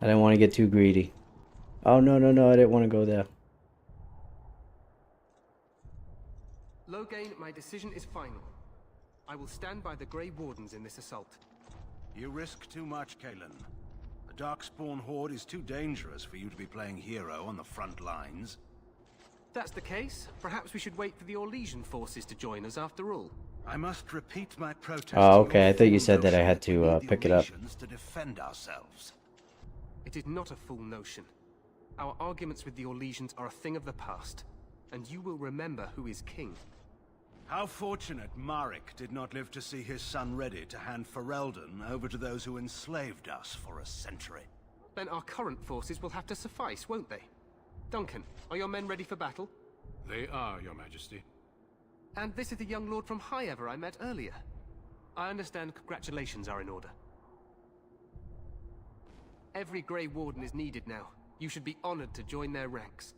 I didn't want to get too greedy. Oh, no, no, no. I didn't want to go there. Loghain, my decision is final. I will stand by the Grey Wardens in this assault. You risk too much, Kalen. The Darkspawn Horde is too dangerous for you to be playing hero on the front lines. If that's the case, perhaps we should wait for the Orlesian forces to join us after all. I must repeat my protest. Oh, okay. I thought you said that I had to pick it up. To defend ourselves. It is not a full notion. Our arguments with the Orlesians are a thing of the past, and you will remember who is king. How fortunate Marek did not live to see his son ready to hand Ferelden over to those who enslaved us for a century. Then our current forces will have to suffice, won't they? Duncan, are your men ready for battle? They are, Your Majesty. And this is the young lord from Highever I met earlier. I understand congratulations are in order. Every Grey Warden is needed now. You should be honored to join their ranks.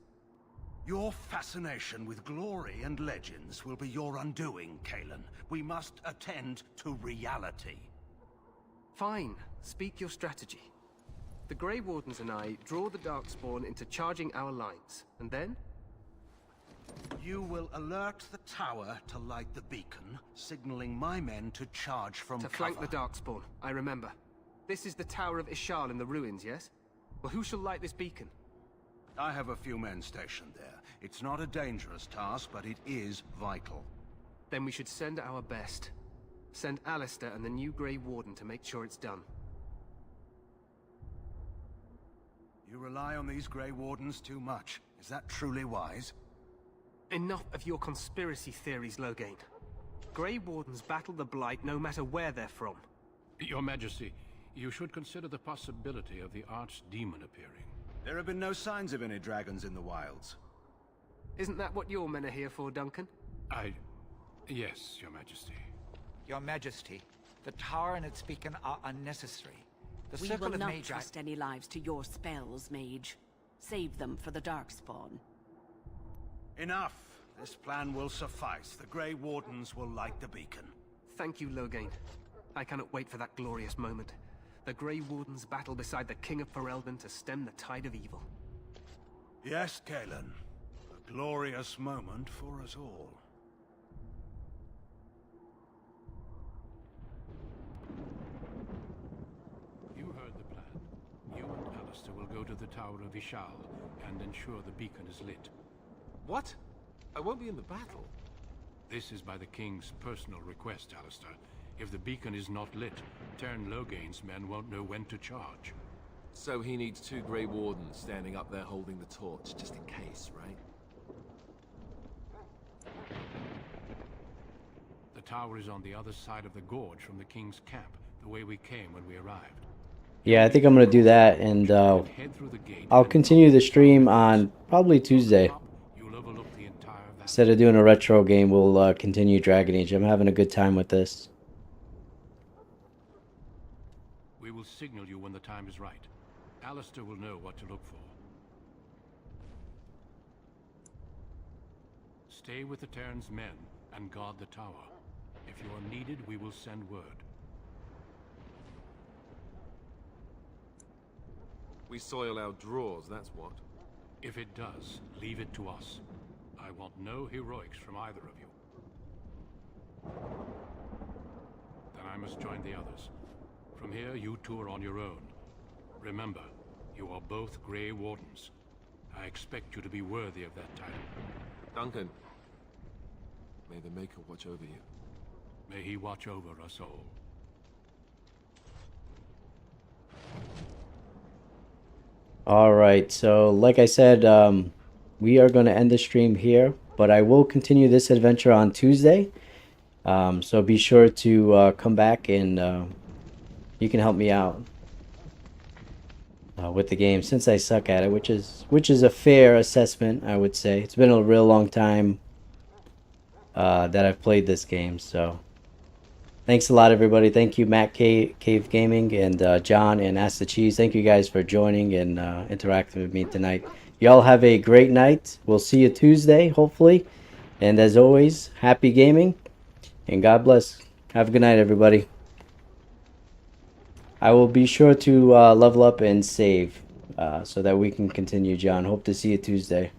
Your fascination with glory and legends will be your undoing, Kalen. We must attend to reality. Fine. Speak your strategy. The Grey Wardens and I draw the Darkspawn into charging our lines, and then? You will alert the tower to light the beacon, signaling my men to charge from cover. To flank the Darkspawn, I remember. This is the Tower of Ishal in the ruins, yes? Well, who shall light this beacon? I have a few men stationed there. It's not a dangerous task, but it is vital. Then we should send our best. Send Alistair and the new Grey Warden to make sure it's done. You rely on these Grey Wardens too much. Is that truly wise? Enough of your conspiracy theories, Loghain. Grey Wardens battle the Blight no matter where they're from. Your Majesty, you should consider the possibility of the Archdemon appearing. There have been no signs of any dragons in the wilds. Isn't that what your men are here for, Duncan? Yes, Your Majesty. Your Majesty, the tower and its beacon are unnecessary. The We circle will of not Magi... trust any lives to your spells, mage. Save them for the Darkspawn. Enough. This plan will suffice. The Grey Wardens will light the beacon. Thank you, Loghain. I cannot wait for that glorious moment. The Grey Wardens battle beside the King of Ferelden to stem the tide of evil. Yes, Kalen. A glorious moment for us all. You heard the plan. You and Alistair will go to the Tower of Ishal and ensure the beacon is lit. What? I won't be in the battle. This is by the King's personal request, Alistair. If the beacon is not lit, Teyrn Loghain's men won't know when to charge. So he needs 2 Grey Wardens standing up there holding the torch, just in case, right? The tower is on the other side of the gorge from the king's camp, the way we came when we arrived. Yeah, I think I'm gonna do that, and I'll continue the stream on probably Tuesday. Instead of doing a retro game, we'll continue Dragon Age. I'm having a good time with this. We will signal you when the time is right. Alistair will know what to look for. Stay with the Terran's men and guard the tower. If you are needed, we will send word. We soil our drawers, that's what. If it does, leave it to us. I want no heroics from either of you. Then I must join the others. From here, you two are on your own. Remember, you are both Grey Wardens. I expect you to be worthy of that title. Duncan, may the Maker watch over you. May he watch over us all. Alright, so like I said, we are going to end the stream here, but I will continue this adventure on Tuesday. So be sure to come back and you can help me out with the game, since I suck at it, which is a fair assessment, I would say. It's been a real long time that I've played this game, so thanks a lot, everybody. Thank you, Matt Cave Gaming, and John and Ask the Cheese. Thank you guys for joining and interacting with me tonight. Y'all have a great night. We'll see you Tuesday, hopefully. And as always, happy gaming, and God bless. Have a good night, everybody. I will be sure to level up and save so that we can continue, John. Hope to see you Tuesday.